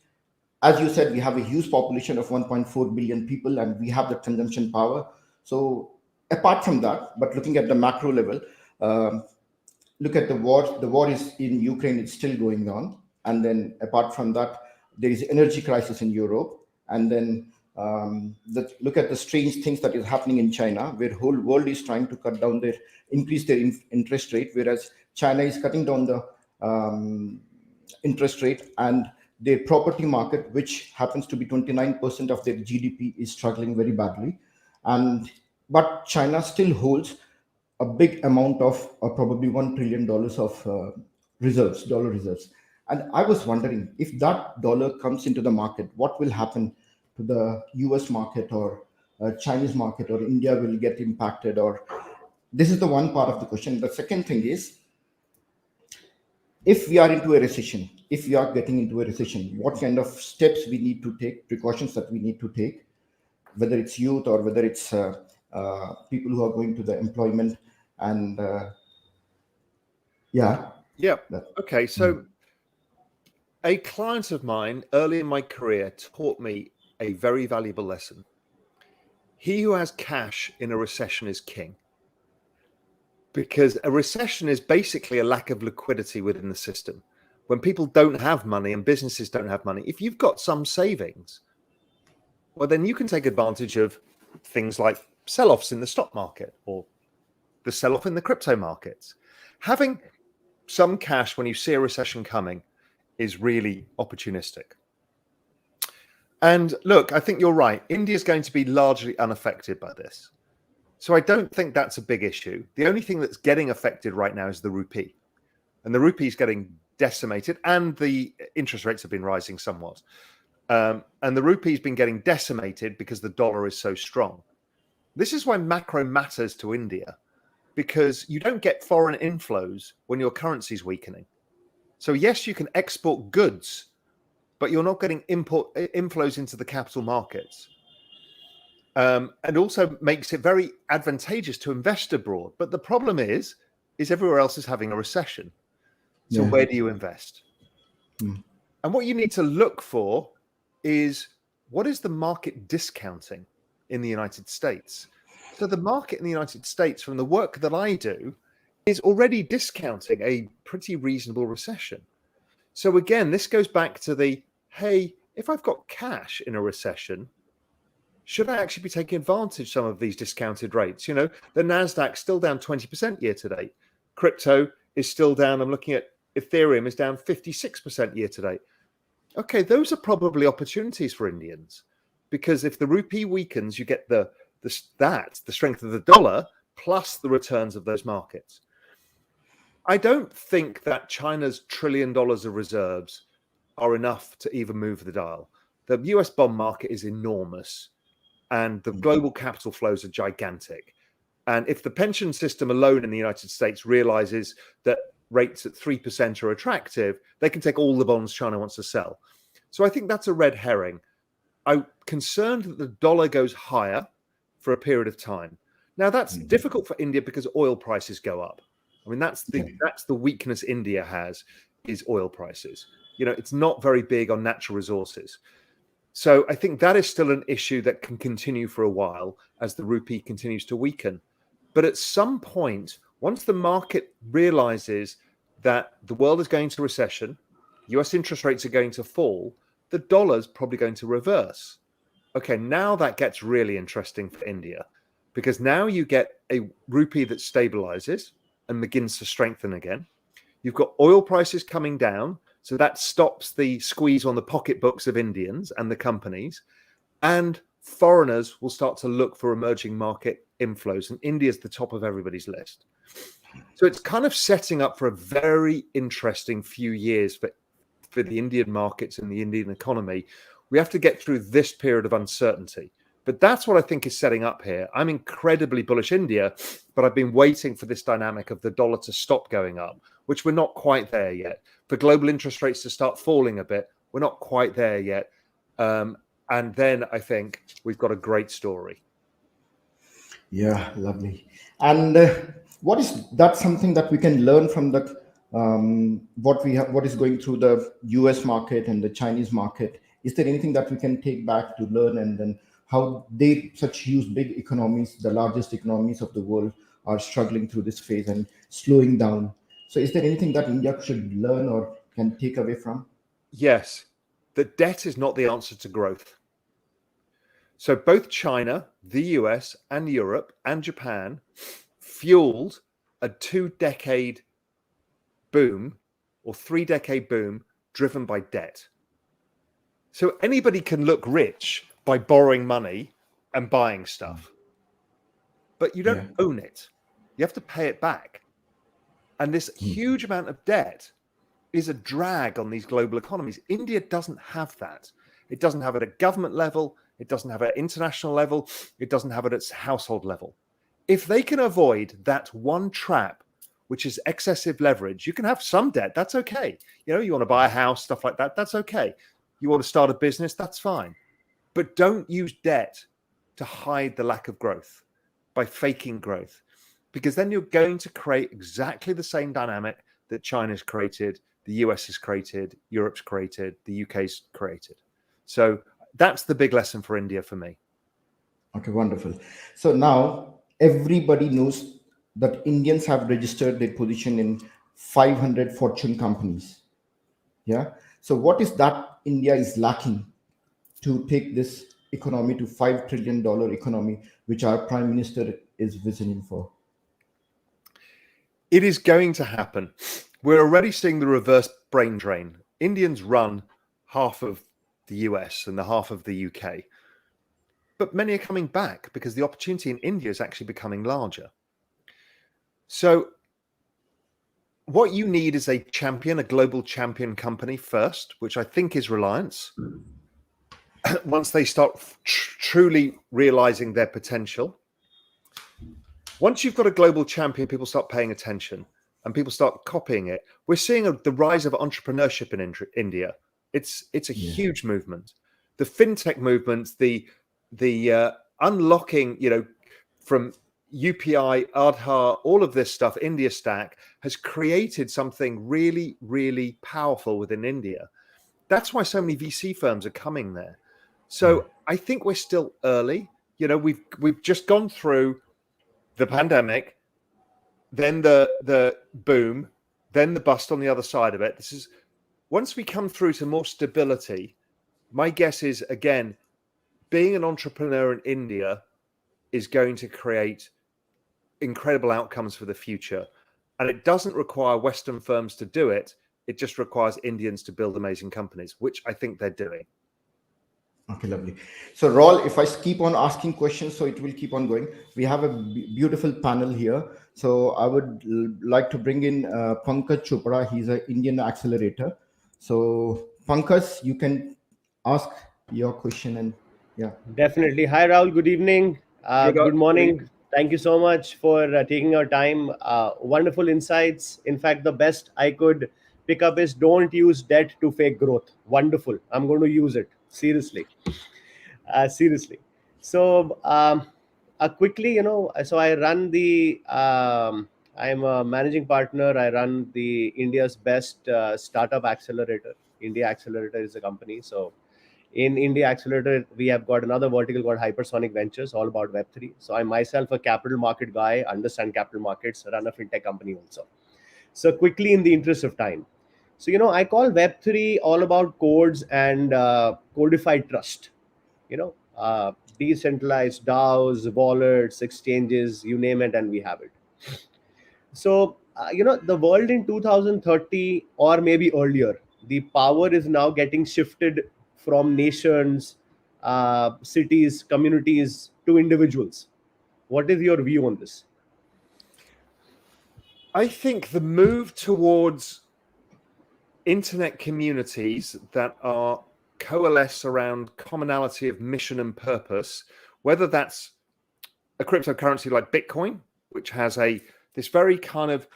Speaker 3: as you said, we have a huge population of 1.4 billion people, and we have the consumption power. So apart from that, but looking at the macro level, look at the war. The war is in Ukraine, it's still going on. And then apart from that, there is energy crisis in Europe. And then look at the strange things that is happening in China, where whole world is trying to increase their interest rate, whereas China is cutting down the interest rate, and their property market, which happens to be 29% of their GDP, is struggling very badly. But China still holds a big amount of probably $1 trillion of dollar reserves. And I was wondering, if that dollar comes into the market, what will happen to the US market, or Chinese market, or India will get impacted? Or this is the one part of the question. The second thing is, if we are into a recession, if we are getting into a recession, what kind of steps we need to take, precautions that we need to take, whether it's youth or whether it's people who are going to the employment. And
Speaker 7: Okay, so a client of mine early in my career taught me a very valuable lesson. He who has cash in a recession is king, because a recession is basically a lack of liquidity within the system. When people don't have money and businesses don't have money, if you've got some savings, well, then you can take advantage of things like sell-offs in the stock market or the sell-off in the crypto markets. Having some cash when you see a recession coming is really opportunistic. And look, I think you're right. India is going to be largely unaffected by this. So I don't think that's a big issue. The only thing that's getting affected right now is the rupee. And the rupee is getting decimated, and the interest rates have been rising somewhat. And the rupee has been getting decimated because the dollar is so strong. This is why macro matters to India, because you don't get foreign inflows when your currency is weakening. So yes, you can export goods, but you're not getting inflows into the capital markets. And also makes it very advantageous to invest abroad. But the problem is everywhere else is having a recession. So where do you invest? And what you need to look for is, what is the market discounting in the United States? So the market in the United States, from the work that I do, is already discounting a pretty reasonable recession. So again, this goes back to hey, if I've got cash in a recession, should I actually be taking advantage of some of these discounted rates? The NASDAQ's still down 20% year to date. Crypto is still down. I'm looking at Ethereum is down 56% year to date. Okay, those are probably opportunities for Indians, because if the rupee weakens, you get the strength of the dollar plus the returns of those markets. I don't think that China's $1 trillion of reserves are enough to even move the dial. The US bond market is enormous, and the global capital flows are gigantic. And if the pension system alone in the United States realizes that rates at 3% are attractive, they can take all the bonds China wants to sell. So I think that's a red herring. I'm concerned that the dollar goes higher for a period of time. Now, that's difficult for India because oil prices go up. I mean, that's the weakness India has, is oil prices. It's not very big on natural resources. So I think that is still an issue that can continue for a while as the rupee continues to weaken. But at some point, once the market realizes that the world is going to recession, US interest rates are going to fall, the dollar's probably going to reverse. Okay, now that gets really interesting for India, because now you get a rupee that stabilizes and begins to strengthen again. You've got oil prices coming down, so that stops the squeeze on the pocketbooks of Indians and the companies, and foreigners will start to look for emerging market inflows, and India's the top of everybody's list. So it's kind of setting up for a very interesting few years for the Indian markets and the Indian economy. We have to get through this period of uncertainty. But that's what I think is setting up here. I'm incredibly bullish India, but I've been waiting for this dynamic of the dollar to stop going up, which we're not quite there yet. For global interest rates to start falling a bit, we're not quite there yet. And then I think we've got a great story.
Speaker 3: Yeah, lovely. And that's something that we can learn from the what is going through the US market and the Chinese market? Is there anything that we can take back to learn, and then how such huge big economies, the largest economies of the world, are struggling through this phase and slowing down? So is there anything that India should learn or can take away from?
Speaker 7: Yes, that debt is not the answer to growth. So both China, the US, and Europe and Japan fueled a 2-decade boom or 3-decade boom driven by debt. So anybody can look rich by borrowing money and buying stuff, but you don't own it. You have to pay it back. And this huge amount of debt is a drag on these global economies. India doesn't have that. It doesn't have it at government level. It doesn't have it at international level. It doesn't have it at household level. If they can avoid that one trap, which is excessive leverage, you can have some debt. That's okay. You want to buy a house, stuff like that. That's okay. You want to start a business. That's fine. But don't use debt to hide the lack of growth by faking growth, because then you're going to create exactly the same dynamic that China's created, the US has created, Europe's created, the UK's created. So that's the big lesson for India for me.
Speaker 3: Okay, wonderful. So now everybody knows that Indians have registered their position in 500 Fortune companies. Yeah. So what is that India is lacking to take this economy to $5 trillion economy, which our Prime Minister is visioning for?
Speaker 7: It is going to happen. We're already seeing the reverse brain drain. Indians run half of the US and the half of the UK. But many are coming back because the opportunity in India is actually becoming larger. So what you need is a champion, a global champion company first, which I think is Reliance. Once they start truly realizing their potential. Once you've got a global champion, people start paying attention and people start copying it. We're seeing the rise of entrepreneurship in India. It's a huge movement. The fintech movement, the unlocking, from UPI, Aadhaar, all of this stuff, India Stack, has created something really, really powerful within India. That's why so many VC firms are coming there. So I think we're still early. We've just gone through the pandemic, then the boom, then the bust on the other side of it. Once we come through to more stability, my guess is, again, being an entrepreneur in India is going to create incredible outcomes for the future. And it doesn't require Western firms to do it. It just requires Indians to build amazing companies, which I think they're doing.
Speaker 3: Okay, lovely. So, Raoul, if I keep on asking questions, so it will keep on going. We have a beautiful panel here. So, I would like to bring in Pankaj Chopra. He's an Indian accelerator. So, Pankaj, you can ask your question and yeah.
Speaker 6: Definitely. Hi, Raoul. Good evening. Good morning.
Speaker 7: evening.
Speaker 6: Thank you so much for taking your time. Wonderful insights. In fact, the best I could pick up is don't use debt to fake growth. Wonderful. I'm going to use it. Seriously. Seriously. So, quickly, so I run I'm a managing partner. I run the India's best startup accelerator. India Accelerator is a company. So, in India Accelerator, we have got another vertical called Hypersonic Ventures, all about Web3. So, I'm myself a capital market guy, understand capital markets, run a fintech company also. So, quickly, in the interest of time. So, I call Web3 all about codes and codified trust decentralized DAOs, wallets, exchanges, you name it, and we have it. So, the world in 2030 or maybe earlier, the power is now getting shifted from nations, cities, communities to individuals. What is your view on this?
Speaker 7: I think the move towards internet communities that are coalesce around commonality of mission and purpose, whether that's a cryptocurrency like Bitcoin, which has this very kind of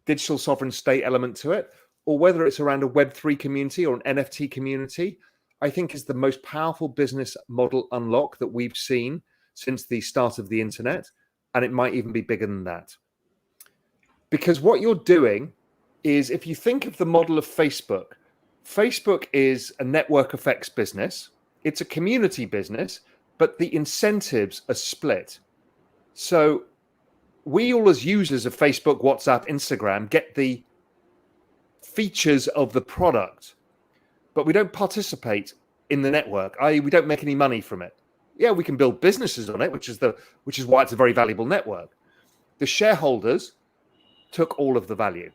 Speaker 7: digital sovereign state element to it, or whether it's around a Web3 community or an NFT community, I think is the most powerful business model unlock that we've seen since the start of the internet. And it might even be bigger than that. Because what you're doing is, if you think of the model of Facebook, Facebook is a network effects business. It's a community business, but the incentives are split. So we all as users of Facebook, WhatsApp, Instagram get the features of the product, but we don't participate in the network, i.e. we don't make any money from it. Yeah, we can build businesses on it, which is why it's a very valuable network. The shareholders took all of the value.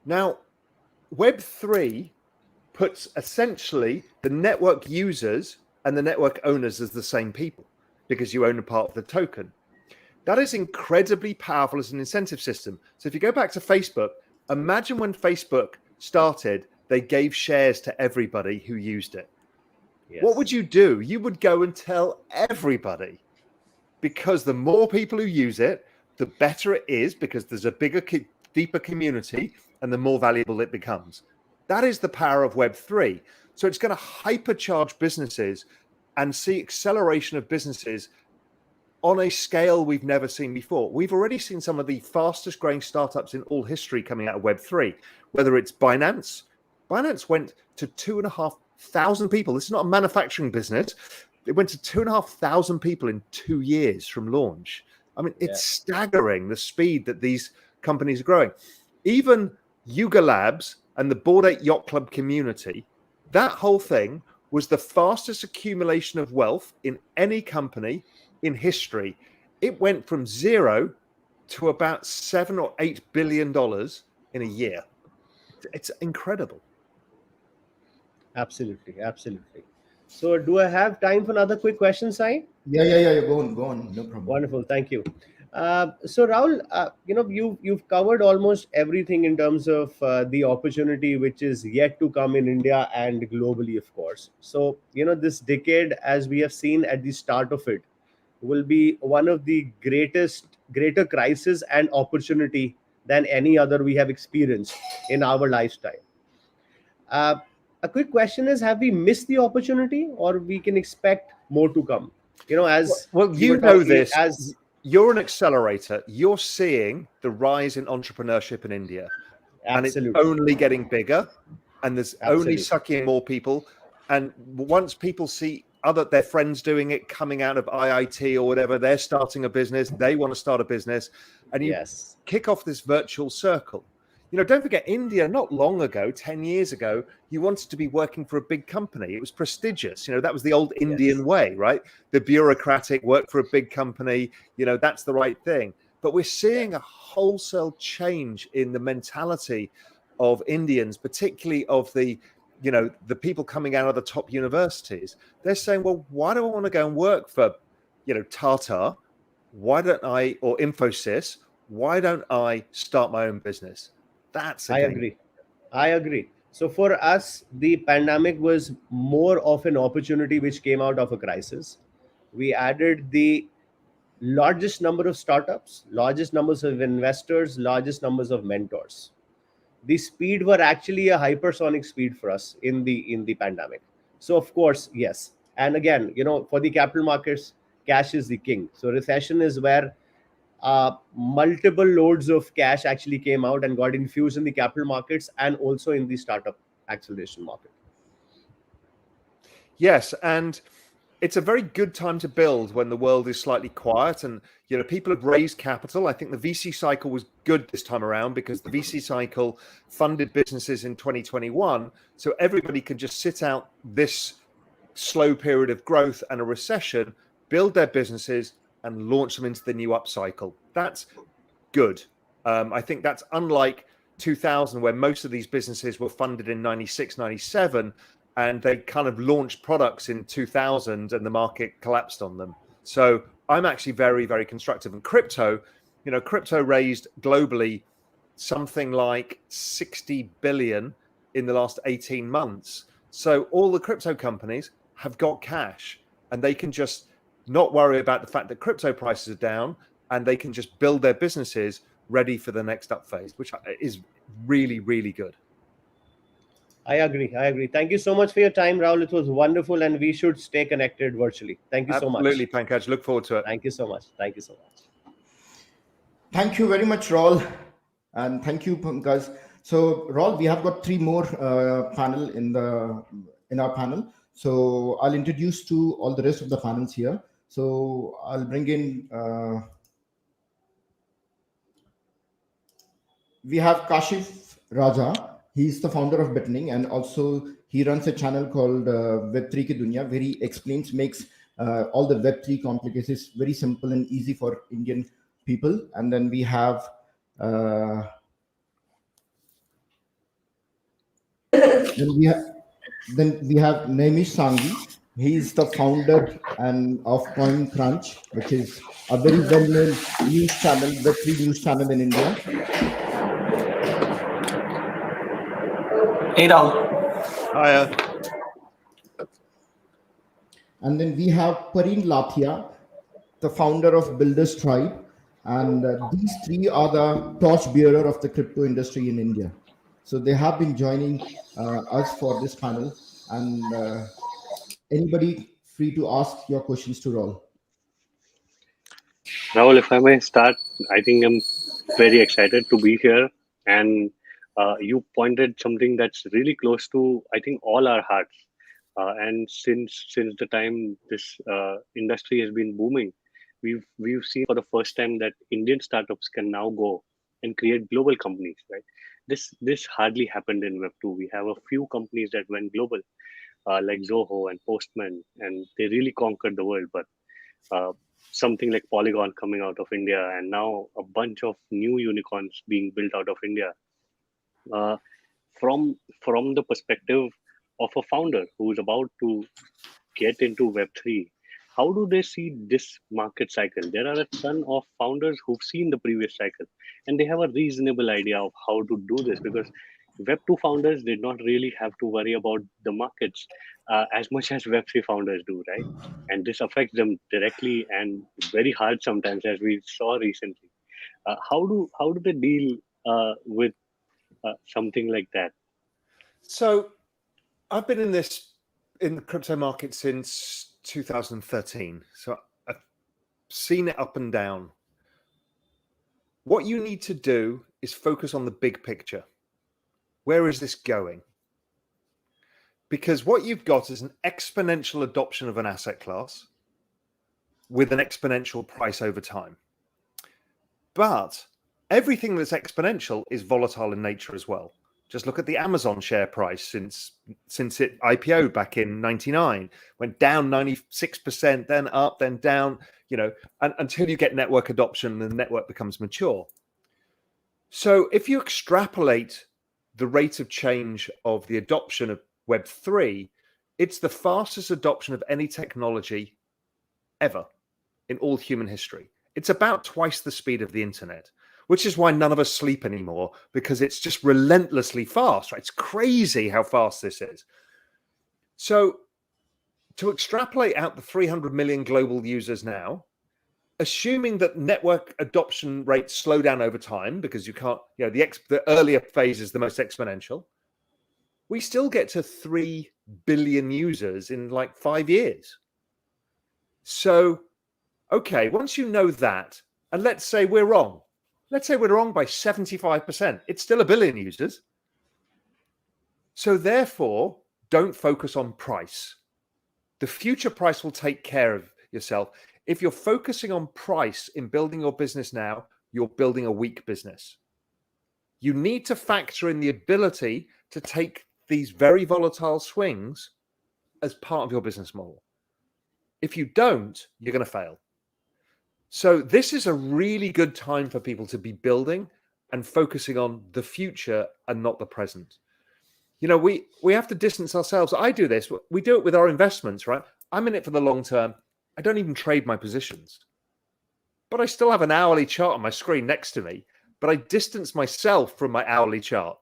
Speaker 7: Now, Web3 puts essentially the network users and the network owners as the same people, because you own a part of the token. That is incredibly powerful as an incentive system. So if you go back to Facebook, imagine when Facebook started, they gave shares to everybody who used it. Yes. What would you do? You would go and tell everybody, because the more people who use it, the better it is, because there's a bigger, deeper community, and the more valuable it becomes. That is the power of Web3. So it's going to hypercharge businesses and see acceleration of businesses on a scale we've never seen before. We've already seen some of the fastest growing startups in all history coming out of Web3, whether it's Binance. Binance went to 2,500 people. This is not a manufacturing business. It went to 2,500 people in 2 years from launch. I mean, it's staggering the speed that these companies are growing. Even Yuga Labs and the Bored Ape Yacht Club community, that whole thing was the fastest accumulation of wealth in any company in history. It went from zero to about $7 or $8 billion in a year. It's incredible.
Speaker 6: Absolutely. So, do I have time for another quick question, Sai?
Speaker 3: Yeah. Go on. No problem.
Speaker 6: Wonderful. Thank you. So, Raoul, you've covered almost everything in terms of the opportunity which is yet to come in India and globally, of course. So, this decade, as we have seen at the start of it, will be one of the greater crisis and opportunity than any other we have experienced in our lifetime. A quick question is, have we missed the opportunity, or we can expect more to come? As
Speaker 7: you're an accelerator, you're seeing the rise in entrepreneurship in India.
Speaker 6: Absolutely.
Speaker 7: And it's only getting bigger, and there's only sucking more people. And once people see their friends doing it, coming out of IIT or whatever, they're starting a business, they want to start a business, and you kick off this virtual circle. don't forget, India, not long ago, 10 years ago, you wanted to be working for a big company. It was prestigious. That was the old Indian way, right? The bureaucratic work for a big company, that's the right thing. But we're seeing a wholesale change in the mentality of Indians, particularly of the people coming out of the top universities. They're saying, well, why do I want to go and work for, Tata? Why don't I, or Infosys? Why don't I start my own business? That's a
Speaker 6: I
Speaker 7: game.
Speaker 6: agree. I agree. So for us, the pandemic was more of an opportunity which came out of a crisis. We added the largest number of startups, largest numbers of investors, largest numbers of mentors. The speed were actually a hypersonic speed for us in the pandemic. So of course, yes. And again, for the capital markets, cash is the king. So recession is where multiple loads of cash actually came out and got infused in the capital markets and also in the startup acceleration market.
Speaker 7: Yes, and it's a very good time to build when the world is slightly quiet and people have raised capital. I think the VC cycle was good this time around because the VC cycle funded businesses in 2021, so everybody can just sit out this slow period of growth and a recession, build their businesses and launch them into the new upcycle. That's good. I think that's unlike 2000, where most of these businesses were funded in 96, 97, and they kind of launched products in 2000 and the market collapsed on them. So I'm actually very, very constructive. And crypto raised globally something like 60 billion in the last 18 months. So all the crypto companies have got cash and they can just not worry about the fact that crypto prices are down, and they can just build their businesses ready for the next up phase, which is really, really good.
Speaker 6: I agree. Thank you so much for your time, Raoul. It was wonderful, and we should stay connected virtually. Thank you so much.
Speaker 7: Absolutely, Pankaj. Look forward to it.
Speaker 6: Thank you so much.
Speaker 3: Thank you very much, Raul, and thank you, Pankaj. So, Raul, we have got three more panel in our panel. So, I'll introduce to all the rest of the panels here. So, I'll bring in. We have Kashif Raja. He's the founder of Bitning, and also he runs a channel called Web3 Ki Dunya, where he makes all the Web3 complications very simple and easy for Indian people. And then we have then we have Nemish Sanghi. He is the founder of Coin Crunch, which is a very well-known news channel, Web3 news channel in India.
Speaker 8: Hey, Raoul.
Speaker 7: Hiya.
Speaker 3: And then we have Pareen Lathia, the founder of Builders Tribe. And these three are the torchbearer of the crypto industry in India. So they have been joining us for this panel. And anybody free to ask your questions to Raul.
Speaker 4: Raoul, if I may start, I think I'm very excited to be here. And you pointed something that's really close to, I think, all our hearts. And since the time this industry has been booming, we've seen for the first time that Indian startups can now go and create global companies. Right? This hardly happened in Web2. We have a few companies that went global, like Zoho and Postman, and they really conquered the world. But something like Polygon coming out of India, and now a bunch of new unicorns being built out of India. From the perspective of a founder who's about to get into Web3, how do they see this market cycle? There are a ton of founders who've seen the previous cycle, and they have a reasonable idea of how to do this, because Web2 founders did not really have to worry about the markets as much as Web3 founders do, right? And this affects them directly and very hard sometimes, as we saw recently. How do they deal with something like that?
Speaker 7: So I've been in the crypto market since 2013. So I've seen it up and down. What you need to do is focus on the big picture. Where is this going? Because what you've got is an exponential adoption of an asset class with an exponential price over time. But everything that's exponential is volatile in nature as well. Just look at the Amazon share price since it IPO'd back in '99, went down 96%, then up, then down, and until you get network adoption and the network becomes mature. So if you extrapolate the rate of change of the adoption of Web3, it's the fastest adoption of any technology ever in all human history. It's about twice the speed of the internet, which is why none of us sleep anymore, because it's just relentlessly fast, right? It's crazy how fast this is. So to extrapolate out the 300 million global users now, assuming that network adoption rates slow down over time, because you can't, the earlier phase is the most exponential, we still get to 3 billion users in like 5 years. So, okay, once you know that, and let's say we're wrong. Let's say we're wrong by 75%. It's still a billion users. So therefore, don't focus on price. The future price will take care of yourself. If you're focusing on price in building your business now, you're building a weak business. You need to factor in the ability to take these very volatile swings as part of your business model. If you don't, you're going to fail. So this is a really good time for people to be building and focusing on the future and not the present. We have to distance ourselves. I do this. We do it with our investments, right? I'm in it for the long term. I don't even trade my positions. But I still have an hourly chart on my screen next to me, but I distance myself from my hourly chart,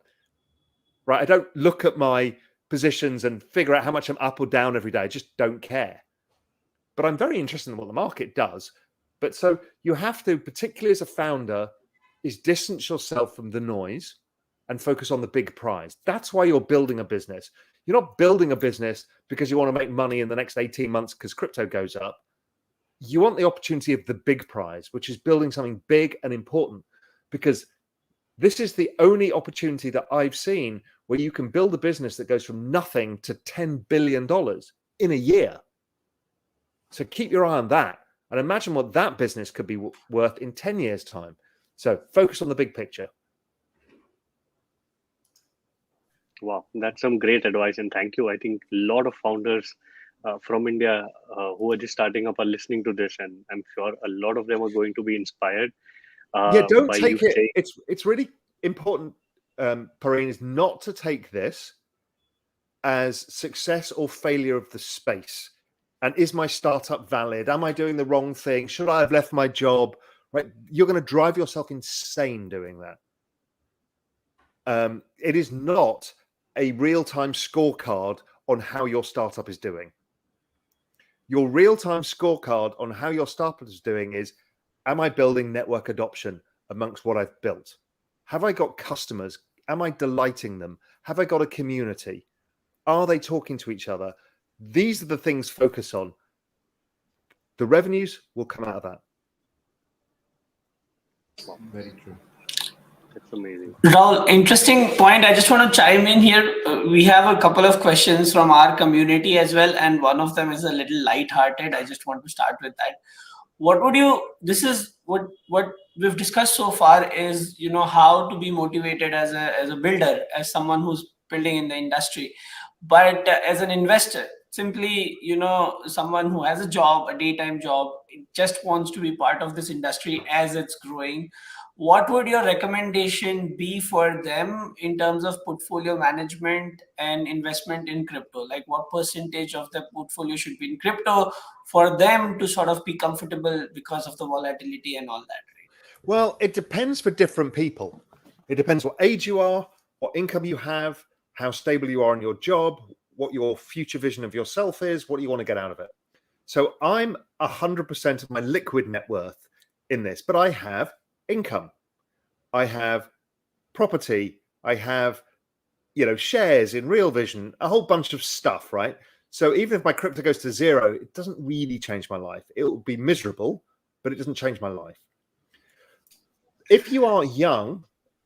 Speaker 7: right? I don't look at my positions and figure out how much I'm up or down every day. I just don't care. But I'm very interested in what the market does. But so you have to, particularly as a founder, is distance yourself from the noise and focus on the big prize. That's why you're building a business. You're not building a business because you want to make money in the next 18 months because crypto goes up. You want the opportunity of the big prize, which is building something big and important, because this is the only opportunity that I've seen where you can build a business that goes from nothing to $10 billion in a year. So keep your eye on that and imagine what that business could be worth in 10 years' time. So focus on the big picture.
Speaker 4: Wow, that's some great advice, and thank you. I think a lot of founders from India who are just starting up are listening to this, and I'm sure a lot of them are going to be inspired
Speaker 7: Don't
Speaker 4: by you
Speaker 7: take it.
Speaker 4: saying.
Speaker 7: It's really important, Pareen, is not to take this as success or failure of the space. And is my startup valid? Am I doing the wrong thing? Should I have left my job? Right? You're going to drive yourself insane doing that. It is not a real-time scorecard on how your startup is doing. Your real-time scorecard on how your startup is doing is, am I building network adoption amongst what I've built? Have I got customers? Am I delighting them? Have I got a community? Are they talking to each other? These are the things focus on. The revenues will come out of that.
Speaker 3: Very true.
Speaker 4: That's amazing.
Speaker 8: Raul, interesting point. I just want to chime in here. We have a couple of questions from our community as well, and one of them is a little light-hearted. I just want to start with that. This is what we've discussed so far is, how to be motivated as a builder, as someone who's building in the industry, but as an investor, simply, someone who has a job, a daytime job, just wants to be part of this industry as it's growing. What would your recommendation be for them in terms of portfolio management and investment in crypto? Like, what percentage of the portfolio should be in crypto for them to sort of be comfortable because of the volatility and all that? Right?
Speaker 7: Well, it depends for different people. It depends what age you are, what income you have, how stable you are in your job, what your future vision of yourself is, what you want to get out of it. So I'm 100% of my liquid net worth in this, but I have income. I have property. I have, shares in Real Vision, a whole bunch of stuff, right? So even if my crypto goes to zero, it doesn't really change my life. It will be miserable, but it doesn't change my life. If you are young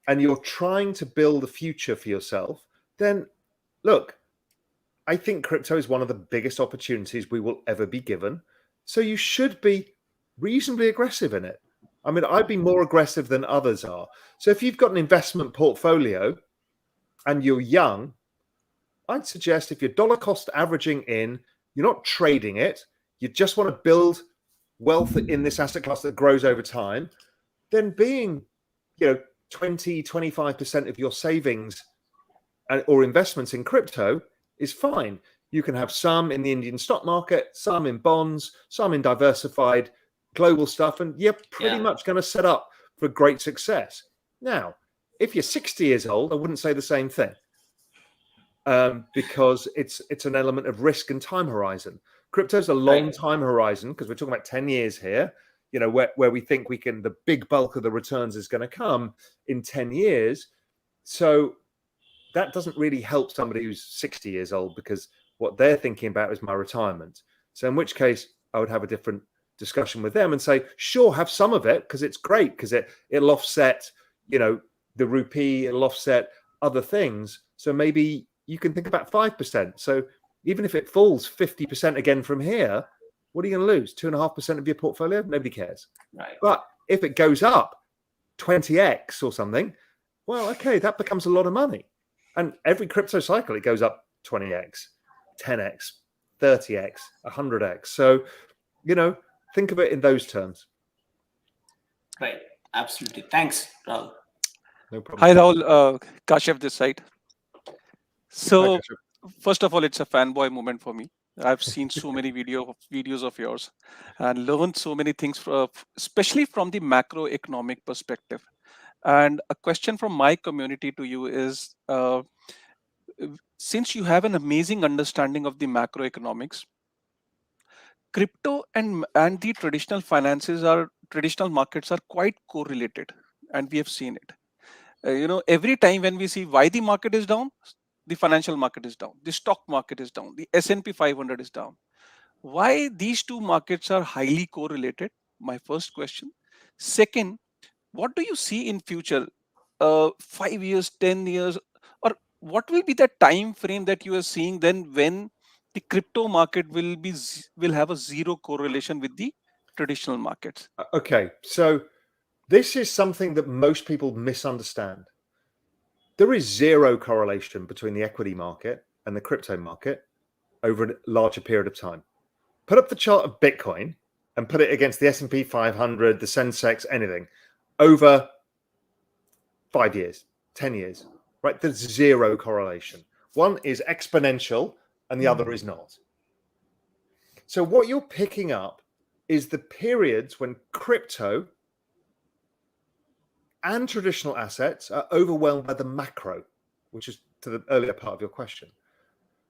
Speaker 7: and you're trying to build a future for yourself, then look, I think crypto is one of the biggest opportunities we will ever be given. So you should be reasonably aggressive in it. I mean, I'd be more aggressive than others are. So if you've got an investment portfolio and you're young, I'd suggest if you're dollar cost averaging in, you're not trading it, you just want to build wealth in this asset class that grows over time, then being, 20, 25% of your savings or investments in crypto is fine. You can have some in the Indian stock market, some in bonds, some in diversified global stuff, and you're pretty much going to set up for great success. Now, if you're 60 years old, I wouldn't say the same thing, because it's an element of risk and time horizon. Crypto's a long time horizon because we're talking about 10 years here, where we think the big bulk of the returns is going to come in 10 years. So that doesn't really help somebody who's 60 years old, because what they're thinking about is my retirement. So in which case I would have a different discussion with them and say, sure, have some of it because it's great, because it'll offset, the rupee, it'll offset other things. So maybe you can think about 5%. So even if it falls 50% again from here, what are you going to lose? 2.5% of your portfolio? Nobody cares.
Speaker 8: Right.
Speaker 7: But if it goes up 20x or something, well, okay, that becomes a lot of money. And every crypto cycle, it goes up 20x, 10x, 30x, 100x. So, think of it in those terms.
Speaker 8: Right. Absolutely. Thanks, Raoul.
Speaker 7: No problem.
Speaker 9: Hi, Raoul. Kashyap this side. So, first of all, it's a fanboy moment for me. I've seen so many videos of yours and learned so many things, especially from the macroeconomic perspective. And a question from my community to you is, since you have an amazing understanding of the macroeconomics, crypto and the traditional traditional markets are quite correlated, and we have seen it. Every time when we see why the market is down, the financial market is down, the stock market is down, the S&P 500 is down. Why these two markets are highly correlated? My first question. Second, what do you see in future, 5 years, 10 years, or what will be the time frame that you are seeing then when the crypto market will have a zero correlation with the traditional markets?
Speaker 7: Okay, so this is something that most people misunderstand. There is zero correlation between the equity market and the crypto market over a larger period of time. Put up the chart of Bitcoin and put it against the S&P 500, the Sensex, anything over 5 years, 10 years, right? There's zero correlation. One is exponential and the other is not. So what you're picking up is the periods when crypto and traditional assets are overwhelmed by the macro, which is to the earlier part of your question.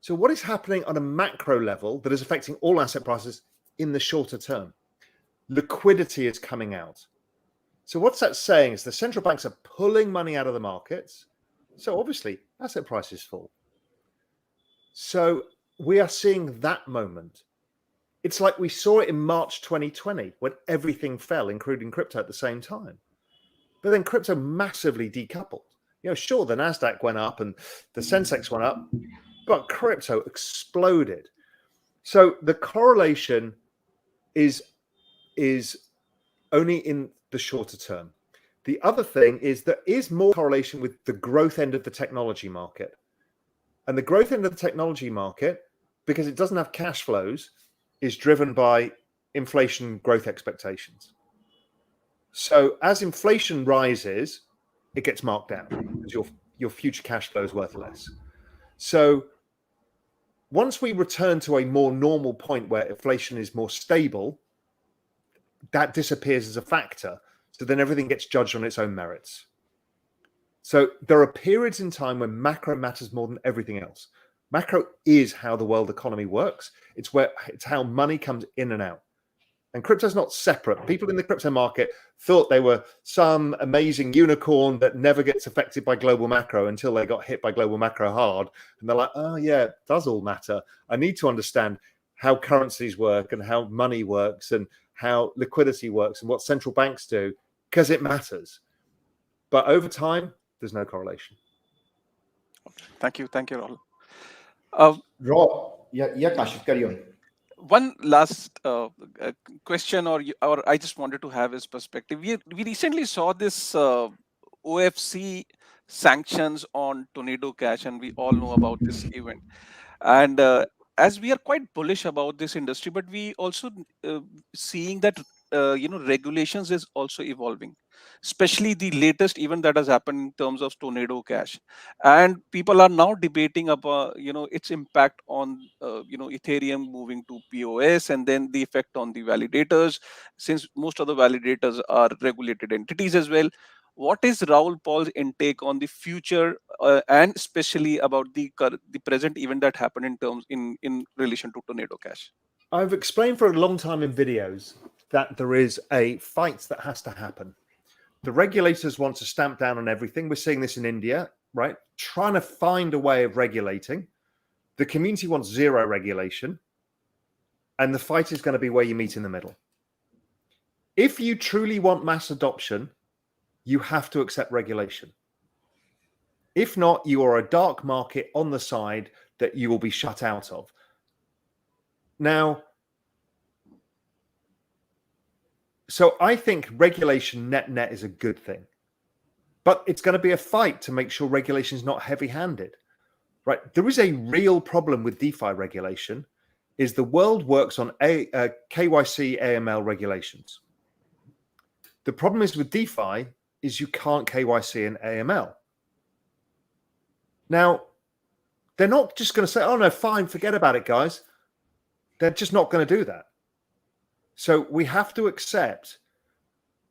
Speaker 7: So what is happening on a macro level that is affecting all asset prices in the shorter term? Liquidity is coming out. So what's that saying is the central banks are pulling money out of the markets. So obviously asset prices fall. So we are seeing that moment. It's like we saw it in March 2020 when everything fell, including crypto at the same time. But then crypto massively decoupled. Sure, the NASDAQ went up and the Sensex went up, but crypto exploded. So the correlation is only in the shorter term. The other thing is there is more correlation with the growth end of the technology market. And the growth end of the technology market, because it doesn't have cash flows, is driven by inflation growth expectations. So as inflation rises, it gets marked down because your future cash flow is worth less. So once we return to a more normal point where inflation is more stable, that disappears as a factor. So then everything gets judged on its own merits. So there are periods in time when macro matters more than everything else. Macro is how the world economy works. It's how money comes in and out. And crypto's not separate. People in the crypto market thought they were some amazing unicorn that never gets affected by global macro until they got hit by global macro hard. And they're like, oh yeah, it does all matter. I need to understand how currencies work and how money works and how liquidity works and what central banks do, because it matters. But over time, there's no correlation.
Speaker 9: Thank you, Raoul.
Speaker 3: Raw, yeah, Kashif, carry on.
Speaker 9: One last question, or I just wanted to have his perspective. We recently saw this OFC sanctions on Tornado Cash, and we all know about this event. And as we are quite bullish about this industry, but we also seeing that regulations is also evolving, especially the latest event that has happened in terms of Tornado Cash, and people are now debating about its impact on Ethereum moving to POS, and then the effect on the validators, since most of the validators are regulated entities as well. What is Raoul Paul's intake on the future, and especially about the present event that happened in relation to Tornado Cash?
Speaker 7: I've explained for a long time in videos that there is a fight that has to happen. The regulators want to stamp down on everything. We're seeing this in India, right? Trying to find a way of regulating. The community wants zero regulation. And the fight is going to be where you meet in the middle. If you truly want mass adoption, you have to accept regulation. If not, you are a dark market on the side that you will be shut out of. Now, so I think regulation net is a good thing, but it's going to be a fight to make sure regulation is not heavy-handed, right? There is a real problem with DeFi regulation, is the world works on KYC AML regulations. The problem is with DeFi is you can't KYC and AML. Now, they're not just going to say, oh no, fine, forget about it, guys. They're just not going to do that. So we have to accept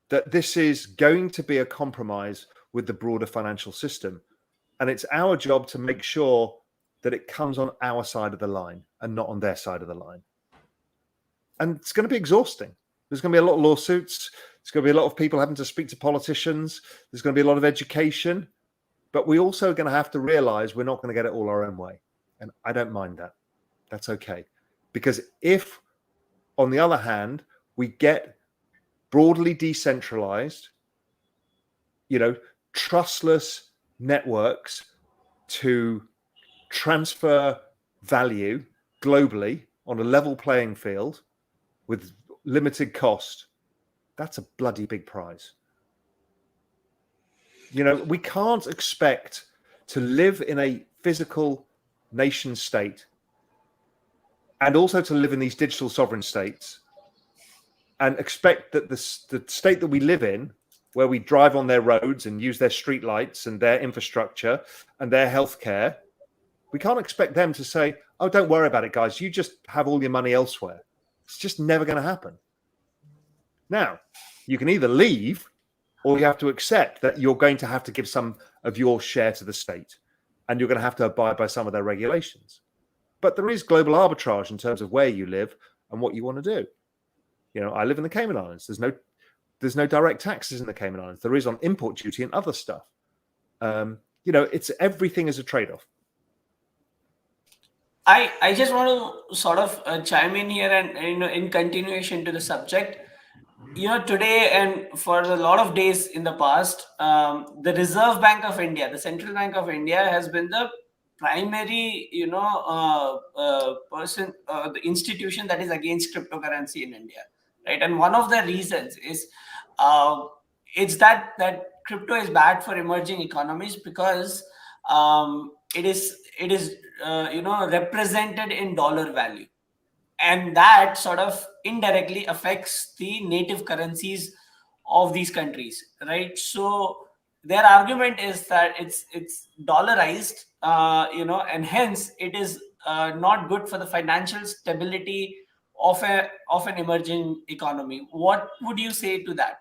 Speaker 7: that this is going to be a compromise with the broader financial system. And it's our job to make sure that it comes on our side of the line and not on their side of the line. And it's going to be exhausting. There's going to be a lot of lawsuits. There's going to be a lot of people having to speak to politicians. There's going to be a lot of education. But we also are going to have to realize we're not going to get it all our own way. And I don't mind that. That's okay. Because if, on the other hand, we get broadly decentralized, trustless networks to transfer value globally on a level playing field with limited cost, that's a bloody big prize. We can't expect to live in a physical nation state and also to live in these digital sovereign states and expect that the state that we live in, where we drive on their roads and use their street lights and their infrastructure and their healthcare, we can't expect them to say, oh, don't worry about it, guys. You just have all your money elsewhere. It's just never going to happen. Now, you can either leave or you have to accept that you're going to have to give some of your share to the state and you're going to have to abide by some of their regulations. But there is global arbitrage in terms of where you live and what you want to do. I live in the Cayman Islands. There's no direct taxes in the Cayman Islands. There is on import duty and other stuff. It's everything is a trade-off.
Speaker 8: I just want to sort of chime in here and in continuation to the subject. Today and for a lot of days in the past, the Reserve Bank of India, the Central Bank of India, has been the primary, the institution that is against cryptocurrency in India, right? And one of the reasons is it's that crypto is bad for emerging economies because it is represented in dollar value. And that sort of indirectly affects the native currencies of these countries, right? So their argument is that it's dollarized, and hence it is not good for the financial stability of an emerging economy. What would you say to that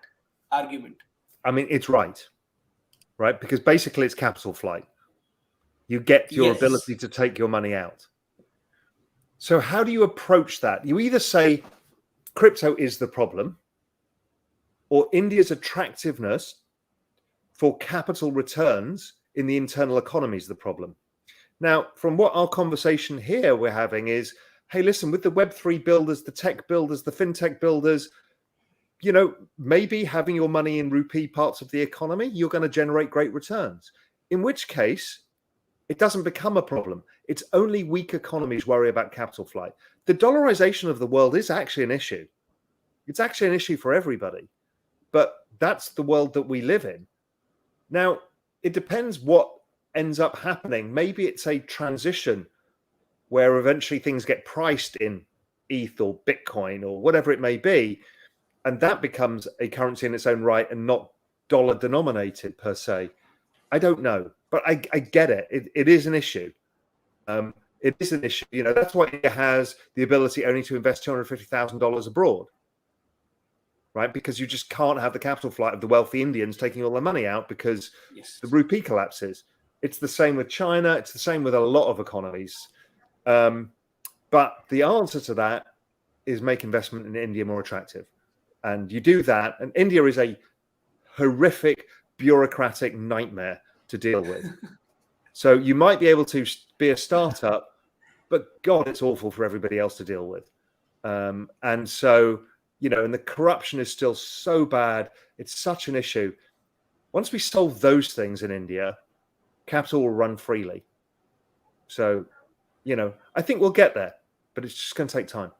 Speaker 8: argument?
Speaker 7: I mean, it's right? Because basically it's capital flight. You get your ability to take your money out. So how do you approach that? You either say crypto is the problem, or India's attractiveness for capital returns in the internal economy is the problem. Now, from what our conversation here we're having is, hey, listen, with the Web3 builders, the tech builders, the fintech builders, maybe having your money in rupee parts of the economy, you're going to generate great returns. In which case, it doesn't become a problem. It's only weak economies worry about capital flight. The dollarization of the world is actually an issue. It's actually an issue for everybody. But that's the world that we live in. Now, it depends what ends up happening. Maybe it's a transition where eventually things get priced in ETH or Bitcoin or whatever it may be, and that becomes a currency in its own right and not dollar denominated per se. I don't know, but I get it. It is an issue. It is an issue. You know, that's why India has the ability only to invest $250,000 abroad, right? Because you just can't have the capital flight of the wealthy Indians taking all their money out because the rupee collapses. It's the same with China. It's the same with a lot of economies. But the answer to that is make investment in India more attractive. And you do that. And India is a horrific bureaucratic nightmare to deal with. So you might be able to be a startup, but God, it's awful for everybody else to deal with. And so, you know, and the corruption is still so bad. It's such an issue. Once we solve those things in India, capital will run freely. So, you know, I think we'll get there, but it's just going to take time.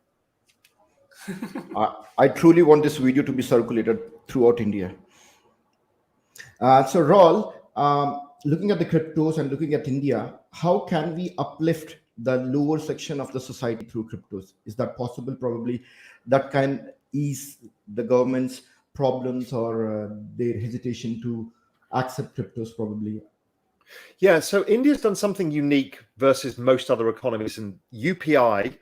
Speaker 3: I truly want this video to be circulated throughout India. So Raoul, looking at the cryptos and looking at India, how can we uplift the lower section of the society through cryptos? Is that possible? Probably that can ease the government's problems or their hesitation to accept cryptos probably.
Speaker 7: Yeah, so India's done something unique versus most other economies, and UPI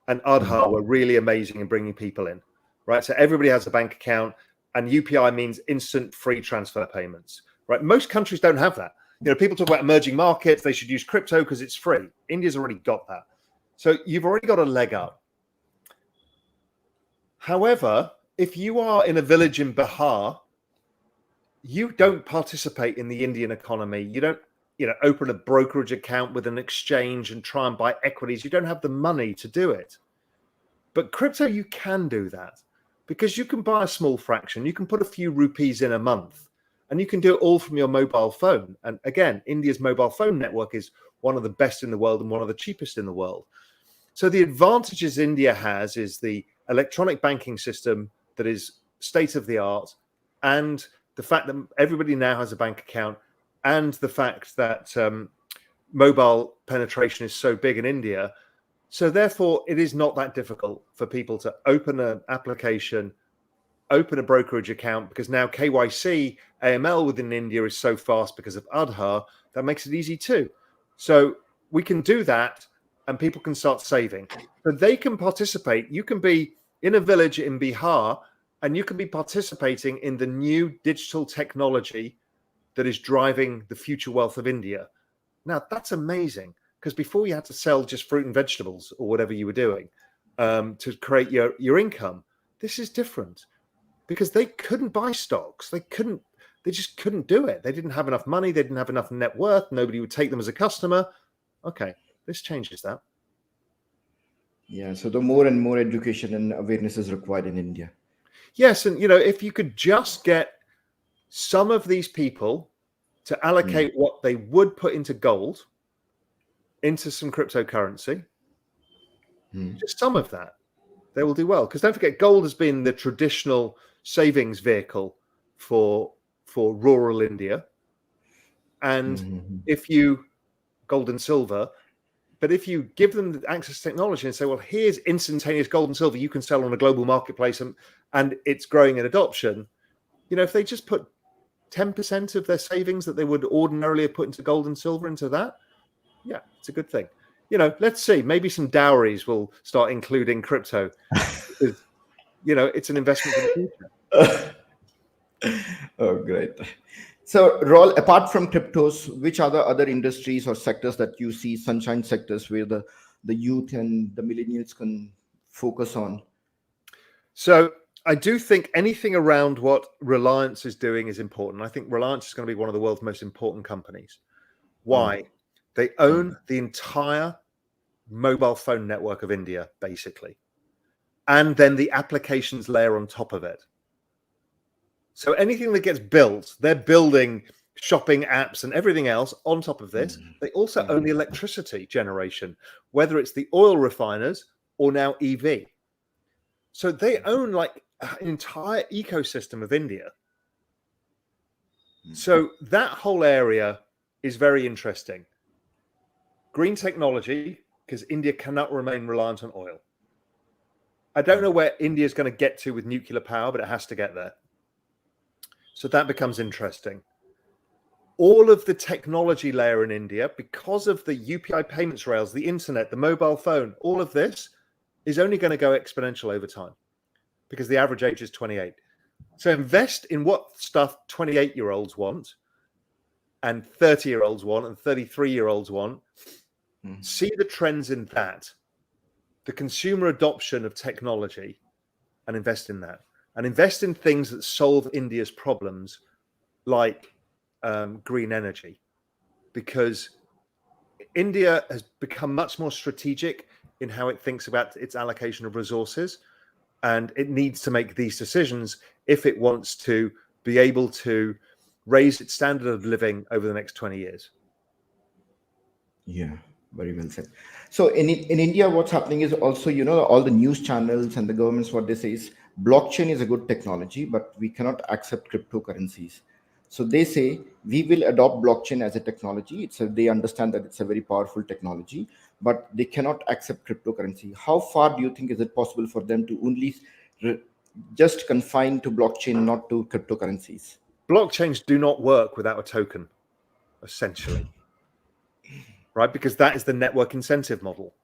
Speaker 7: and Aadhaar were really amazing in bringing people in, right? So everybody has a bank account, and UPI means instant free transfer payments, right? Most countries don't have that. You know, people talk about emerging markets, they should use crypto because it's free. India's already got that. So you've already got a leg up. However, if you are in a village in Bihar, you don't participate in the Indian economy. You don't, you know, open a brokerage account with an exchange and try and buy equities. You don't have the money to do it. But crypto, you can do that because you can buy a small fraction. You can put a few rupees in a month and you can do it all from your mobile phone. And again, India's mobile phone network is one of the best in the world and one of the cheapest in the world. So the advantages India has is the electronic banking system that is state of the art, and the fact that everybody now has a bank account, and the fact that mobile penetration is so big in India. So therefore, it is not that difficult for people to open an application, open a brokerage account, because now KYC, AML within India is so fast because of Aadhaar, that makes it easy too. So we can do that and people can start saving. So they can participate. You can be in a village in Bihar and you can be participating in the new digital technology that is driving the future wealth of India. Now, that's amazing, because before you had to sell just fruit and vegetables or whatever you were doing to create your income. This is different because they couldn't buy stocks. They just couldn't do it. They didn't have enough money. They didn't have enough net worth. Nobody would take them as a customer. Okay, this changes that.
Speaker 3: Yeah, so the more and more education and awareness is required in India.
Speaker 7: Yes, and you know, if you could just get some of these people to allocate what they would put into gold into some cryptocurrency, just some of that, they will do well. Because don't forget, gold has been the traditional savings vehicle for rural India. And if you, gold and silver, but if you give them access to technology and say, well, here's instantaneous gold and silver you can sell on a global marketplace and it's growing in adoption, you know, if they just put 10% of their savings that they would ordinarily have put into gold and silver into that, yeah, it's a good thing. You know, let's see, maybe some dowries will start including crypto because, you know, it's an investment for the future.
Speaker 3: Oh, great. So, Raoul, apart from cryptos, which are the other industries or sectors that you see, sunshine sectors, where the youth and the millennials can focus on?
Speaker 7: So I do think anything around what Reliance is doing is important. I think Reliance is going to be one of the world's most important companies. Why? They own the entire mobile phone network of India, basically, and then the applications layer on top of it. So anything that gets built, they're building shopping apps and everything else on top of this. They also own the electricity generation, whether it's the oil refiners or now EV. So they own like an entire ecosystem of India. So that whole area is very interesting. Green technology, because India cannot remain reliant on oil. I don't know where India is going to get to with nuclear power, but it has to get there. So that becomes interesting. All of the technology layer in India, because of the UPI payments rails, the internet, the mobile phone, all of this is only going to go exponential over time because the average age is 28. So invest in what stuff 28-year-olds want and 30-year-olds want and 33-year-olds want. See the trends in that, the consumer adoption of technology, and invest in that. And invest in things that solve India's problems like green energy, because India has become much more strategic in how it thinks about its allocation of resources, and it needs to make these decisions if it wants to be able to raise its standard of living over the next 20 years.
Speaker 3: Yeah, very well said. So in India, what's happening is also, all the news channels and the governments, what they say is blockchain is a good technology, but we cannot accept cryptocurrencies. So they say we will adopt blockchain as a technology. They understand that it's a very powerful technology, but they cannot accept cryptocurrency. How far do you think is it possible for them to only just confine to blockchain, not to cryptocurrencies?
Speaker 7: Blockchains do not work without a token, essentially, right? Because that is the network incentive model.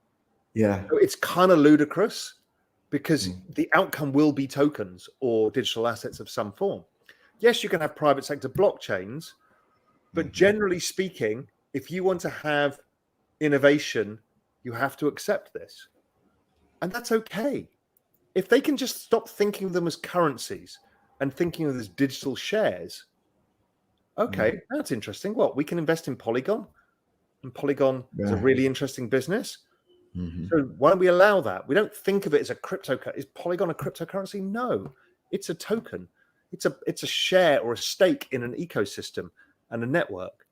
Speaker 3: Yeah.
Speaker 7: So it's kind of ludicrous because the outcome will be tokens or digital assets of some form. Yes, you can have private sector blockchains, but generally speaking, if you want to have innovation, you have to accept this. And that's okay. If they can just stop thinking of them as currencies and thinking of them as digital shares, okay, that's interesting. What, we can invest in Polygon? And Polygon is a really interesting business. So why don't we allow that? We don't think of it as a cryptocurrency. Is Polygon a cryptocurrency? No, it's a token. It's a share or a stake in an ecosystem and a network.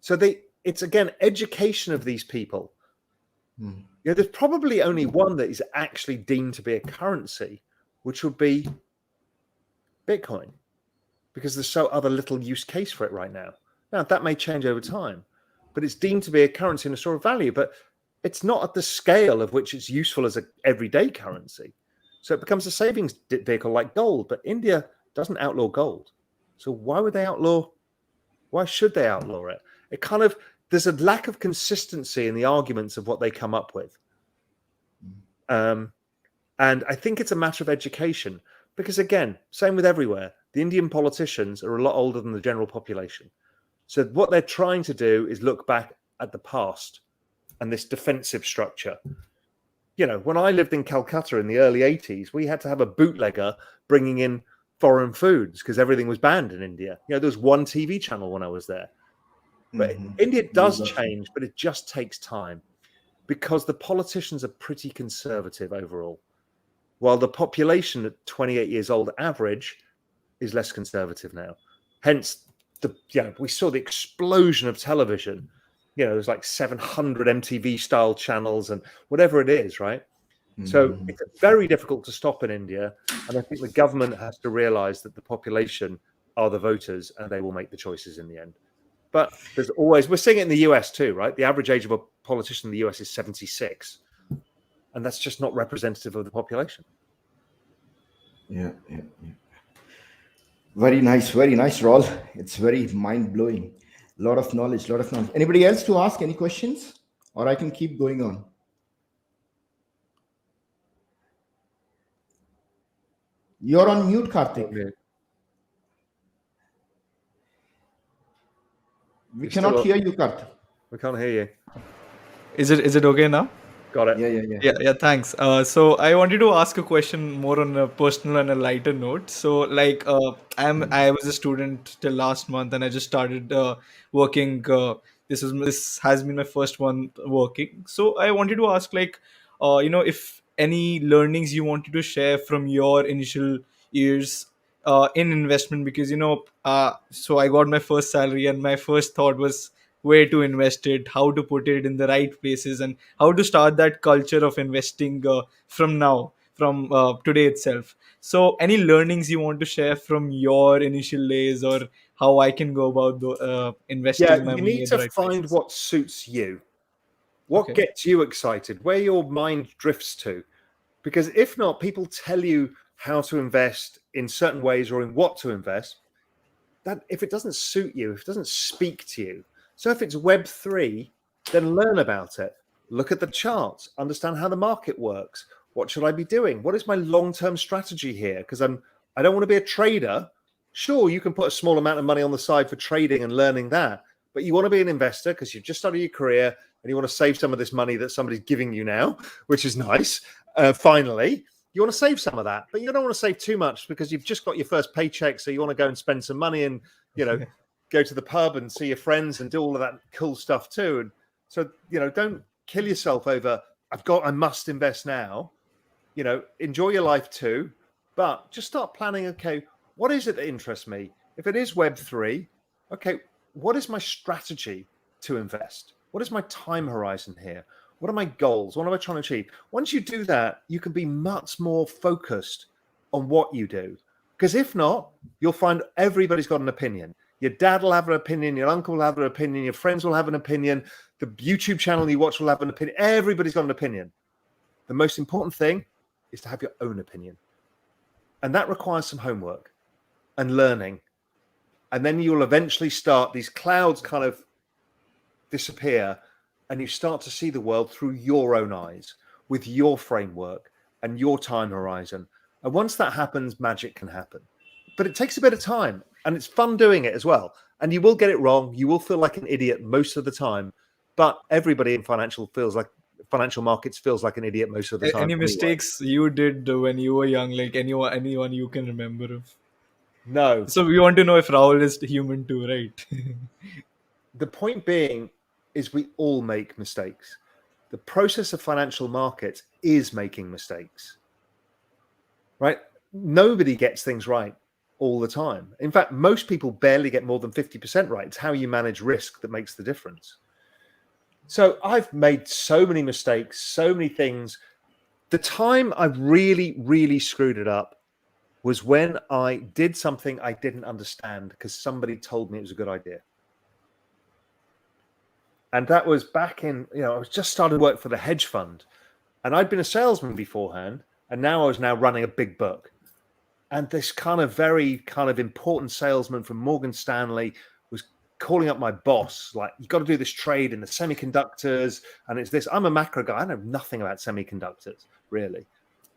Speaker 7: So it's again education of these people. There's probably only one that is actually deemed to be a currency, which would be Bitcoin, because there's so other little use case for it right now. Now that may change over time, but it's deemed to be a currency and a store of value. But it's not at the scale of which it's useful as an everyday currency. So it becomes a savings vehicle like gold. But India doesn't outlaw gold. So why should they outlaw it? There's a lack of consistency in the arguments of what they come up with. And I think it's a matter of education. Because again, same with everywhere, the Indian politicians are a lot older than the general population. So what they're trying to do is look back at the past and this defensive structure. When I lived in Calcutta in the early 80s, we had to have a bootlegger bringing in foreign foods because everything was banned in India. There was one TV channel when I was there. But India does change, but it just takes time because the politicians are pretty conservative overall, while the population at 28 years old average is less conservative now. Hence, we saw the explosion of television. There's like 700 MTV style channels and whatever it is, right? So it's very difficult to stop in India. And I think the government has to realize that the population are the voters and they will make the choices in the end. But we're seeing it in the US too, right? The average age of a politician in the US is 76. And that's just not representative of the population.
Speaker 3: Yeah. Very nice, Raul. It's very mind-blowing. A lot of knowledge. Anybody else to ask any questions? Or I can keep going on. You're on mute, Karthik.
Speaker 7: Okay.
Speaker 3: We cannot hear you, Karthik.
Speaker 7: We can't hear you.
Speaker 2: Is it okay now?
Speaker 7: Got it.
Speaker 3: Yeah.
Speaker 2: Thanks. So I wanted to ask a question more on a personal and a lighter note. So I was a student till last month and I just started working. This has been my first month working. So I wanted to ask if any learnings you wanted to share from your initial years in investment, because so I got my first salary and my first thought was where to invest it, how to put it in the right places, and how to start that culture of investing from now, from today itself. So any learnings you want to share from your initial days, or how I can go about
Speaker 7: Yeah,
Speaker 2: investing my
Speaker 7: you
Speaker 2: money
Speaker 7: need
Speaker 2: at
Speaker 7: to
Speaker 2: the right
Speaker 7: find
Speaker 2: places?
Speaker 7: what suits you, what
Speaker 2: Okay.
Speaker 7: gets you excited, where your mind drifts to. Because if not, people tell you how to invest in certain ways or in what to invest. That if it doesn't suit you, if it doesn't speak to you. So if it's Web3, then learn about it. Look at the charts, understand how the market works. What should I be doing? What is my long-term strategy here? Because I don't want to be a trader. Sure, you can put a small amount of money on the side for trading and learning that, but you want to be an investor because you've just started your career and you want to save some of this money that somebody's giving you now, which is nice. Finally, you want to save some of that, but you don't want to save too much because you've just got your first paycheck, so you want to go and spend some money and go to the pub and see your friends and do all of that cool stuff too. And so don't kill yourself over I must invest now. Enjoy your life too, but just start planning. Okay, what is it that interests me? If it is Web3, okay, what is my strategy to invest? What is my time horizon here? What are my goals? What am I trying to achieve? Once you do that, you can be much more focused on what you do. Because if not, you'll find everybody's got an opinion. Your dad will have an opinion, your uncle will have an opinion, your friends will have an opinion, the YouTube channel you watch will have an opinion. Everybody's got an opinion. The most important thing is to have your own opinion. And that requires some homework and learning. And then you'll eventually start, these clouds kind of disappear, and you start to see the world through your own eyes, with your framework and your time horizon. And once that happens, magic can happen. But it takes a bit of time, and it's fun doing it as well. And you will get it wrong. You will feel like an idiot most of the time. But everybody in financial markets feels like an idiot most of the time
Speaker 2: Any
Speaker 7: anyway.
Speaker 2: mistakes you did when you were young, like anyone you can remember of?
Speaker 7: No.
Speaker 2: So we want to know if Raoul is human too, right?
Speaker 7: The point being is we all make mistakes. The process of financial markets is making mistakes, right? Nobody gets things right all the time. In fact, most people barely get more than 50% right. It's how you manage risk that makes the difference. So I've made so many mistakes, so many things. The time I really, really screwed it up was when I did something I didn't understand because somebody told me it was a good idea. And that was back in, I was just starting to work for the hedge fund, and I'd been a salesman beforehand, and now I was running a big book. And this very important salesman from Morgan Stanley was calling up my boss, like, you got to do this trade in the semiconductors. And it's this, I'm a macro guy. I know nothing about semiconductors, really.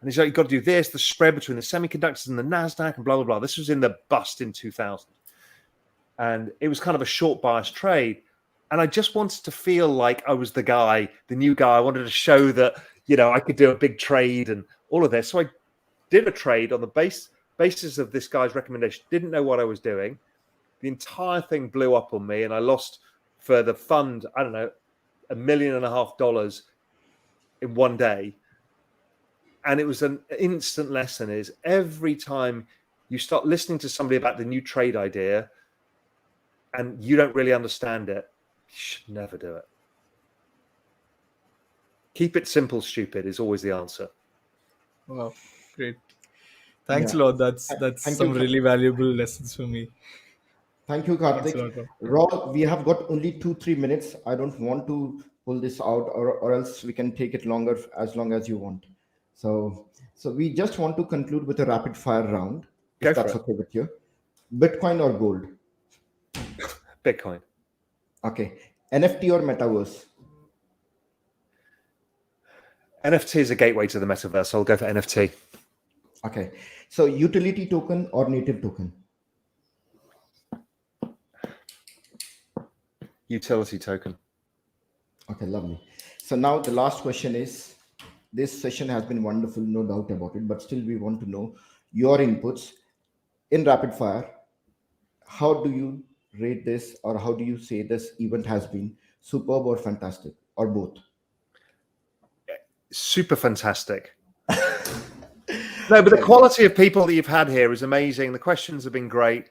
Speaker 7: And he's like, you've got to do this, the spread between the semiconductors and the NASDAQ and blah, blah, blah. This was in the bust in 2000. And it was kind of a short bias trade. And I just wanted to feel like I was the guy, the new guy. I wanted to show that, I could do a big trade and all of this. So I did a trade on the basis of this guy's recommendation. Didn't know what I was doing. The entire thing blew up on me, and I lost for the fund, I don't know, $1.5 million in one day. And it was an instant lesson is every time you start listening to somebody about the new trade idea and you don't really understand it, you should never do it. Keep it simple, stupid is always the answer.
Speaker 2: Wow, great. Thanks a
Speaker 3: Yeah.
Speaker 2: lot. That's
Speaker 3: Thank
Speaker 2: some
Speaker 3: you.
Speaker 2: really valuable lessons for me.
Speaker 3: Thank you,
Speaker 2: Thanks a
Speaker 3: Karthik.
Speaker 2: lot.
Speaker 3: Raw, we have got only 2-3 minutes. I don't want to pull this out, or else we can take it longer, as long as you want. So we just want to conclude with a rapid fire round,
Speaker 7: Go
Speaker 3: if
Speaker 7: for
Speaker 3: that's
Speaker 7: it.
Speaker 3: okay with you. Bitcoin or gold?
Speaker 7: Bitcoin.
Speaker 3: Okay. NFT or metaverse?
Speaker 7: NFT is a gateway to the metaverse. So I'll go for NFT.
Speaker 3: Okay. So utility token or native token?
Speaker 7: Utility token.
Speaker 3: Okay, lovely. So now the last question is, this session has been wonderful, no doubt about it, but still we want to know your inputs in rapid fire. How do you rate this, or how do you say this event has been? Superb or fantastic, or both?
Speaker 7: Super fantastic. No, but the quality of people that you've had here is amazing. The questions have been great,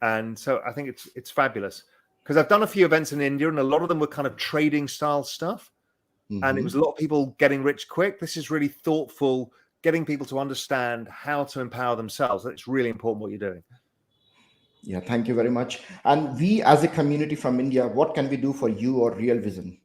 Speaker 7: and so I think it's fabulous. Because I've done a few events in India, and a lot of them were kind of trading style stuff, and it was a lot of people getting rich quick. This is really thoughtful, getting people to understand how to empower themselves. It's really important what you're doing.
Speaker 3: Yeah, thank you very much. And we, as a community from India, what can we do for you or Real Vision?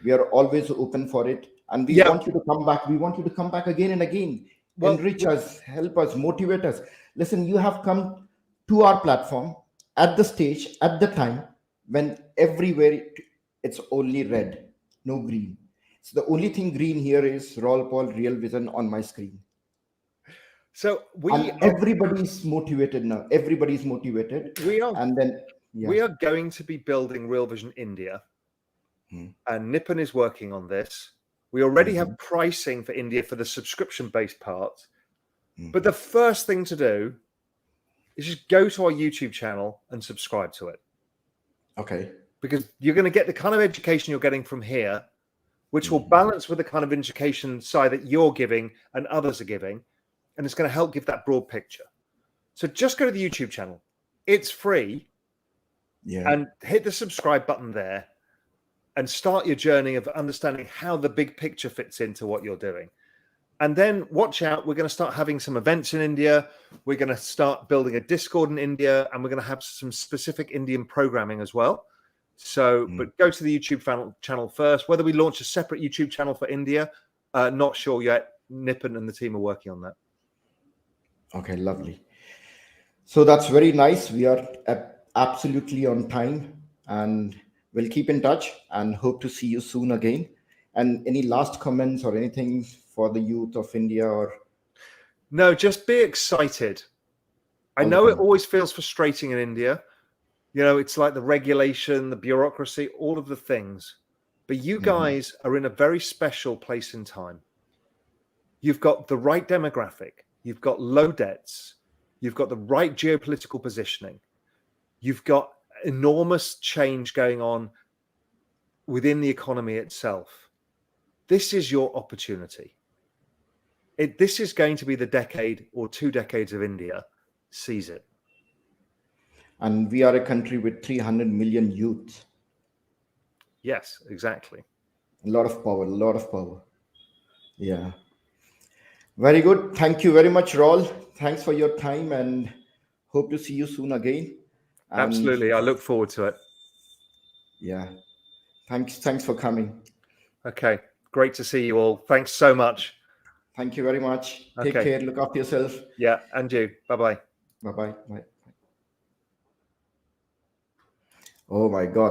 Speaker 3: We are always open for it, and we want you to come back. We want you to come back again and again, enrich us, help us, motivate us. Listen, you have come to our platform at the stage, at the time when everywhere it's only red, no green. So the only thing green here is Raoul Paul Real Vision on my screen.
Speaker 7: So
Speaker 3: everybody's motivated now. Everybody's motivated.
Speaker 7: We are,
Speaker 3: and then
Speaker 7: we are going to be building Real Vision India, and Nippon is working on this. We already have pricing for India for the subscription-based part, but the first thing to do is just go to our YouTube channel and subscribe to it.
Speaker 3: Okay.
Speaker 7: Because you're going to get the kind of education you're getting from here, which will balance with the kind of education side that you're giving and others are giving, and it's going to help give that broad picture. So just go to the YouTube channel. It's free. And hit the subscribe button there and start your journey of understanding how the big picture fits into what you're doing. And then watch out, we're going to start having some events in India. We're going to start building a Discord in India, and we're going to have some specific Indian programming as well. So, but go to the YouTube channel first. Whether we launch a separate YouTube channel for India, not sure yet. Nippon and the team are working on that.
Speaker 3: Okay, lovely. So that's very nice. We are absolutely on time, and we'll keep in touch and hope to see you soon again. And any last comments or anything for the youth of India? Or
Speaker 7: no, just be excited. I know it always feels frustrating in India. You know, it's like the regulation, the bureaucracy, all of the things. But you guys are in a very special place in time. You've got the right demographic. You've got low debts. You've got the right geopolitical positioning. You've got enormous change going on within the economy itself. This is your opportunity. This is going to be the decade or 2 decades of India. Seize it.
Speaker 3: And we are a country with 300 million youth.
Speaker 7: Yes, exactly.
Speaker 3: A lot of power, a lot of power. Yeah. Very good. Thank you very much, Raoul. Thanks for your time, and hope to see you soon again. And
Speaker 7: absolutely. I look forward to it.
Speaker 3: Yeah. Thanks for coming.
Speaker 7: Okay. Great to see you all. Thanks so much.
Speaker 3: Thank you very much. Take care. Look after yourself.
Speaker 7: Yeah, and you. Bye-bye.
Speaker 3: Bye-bye. Bye. Oh my God.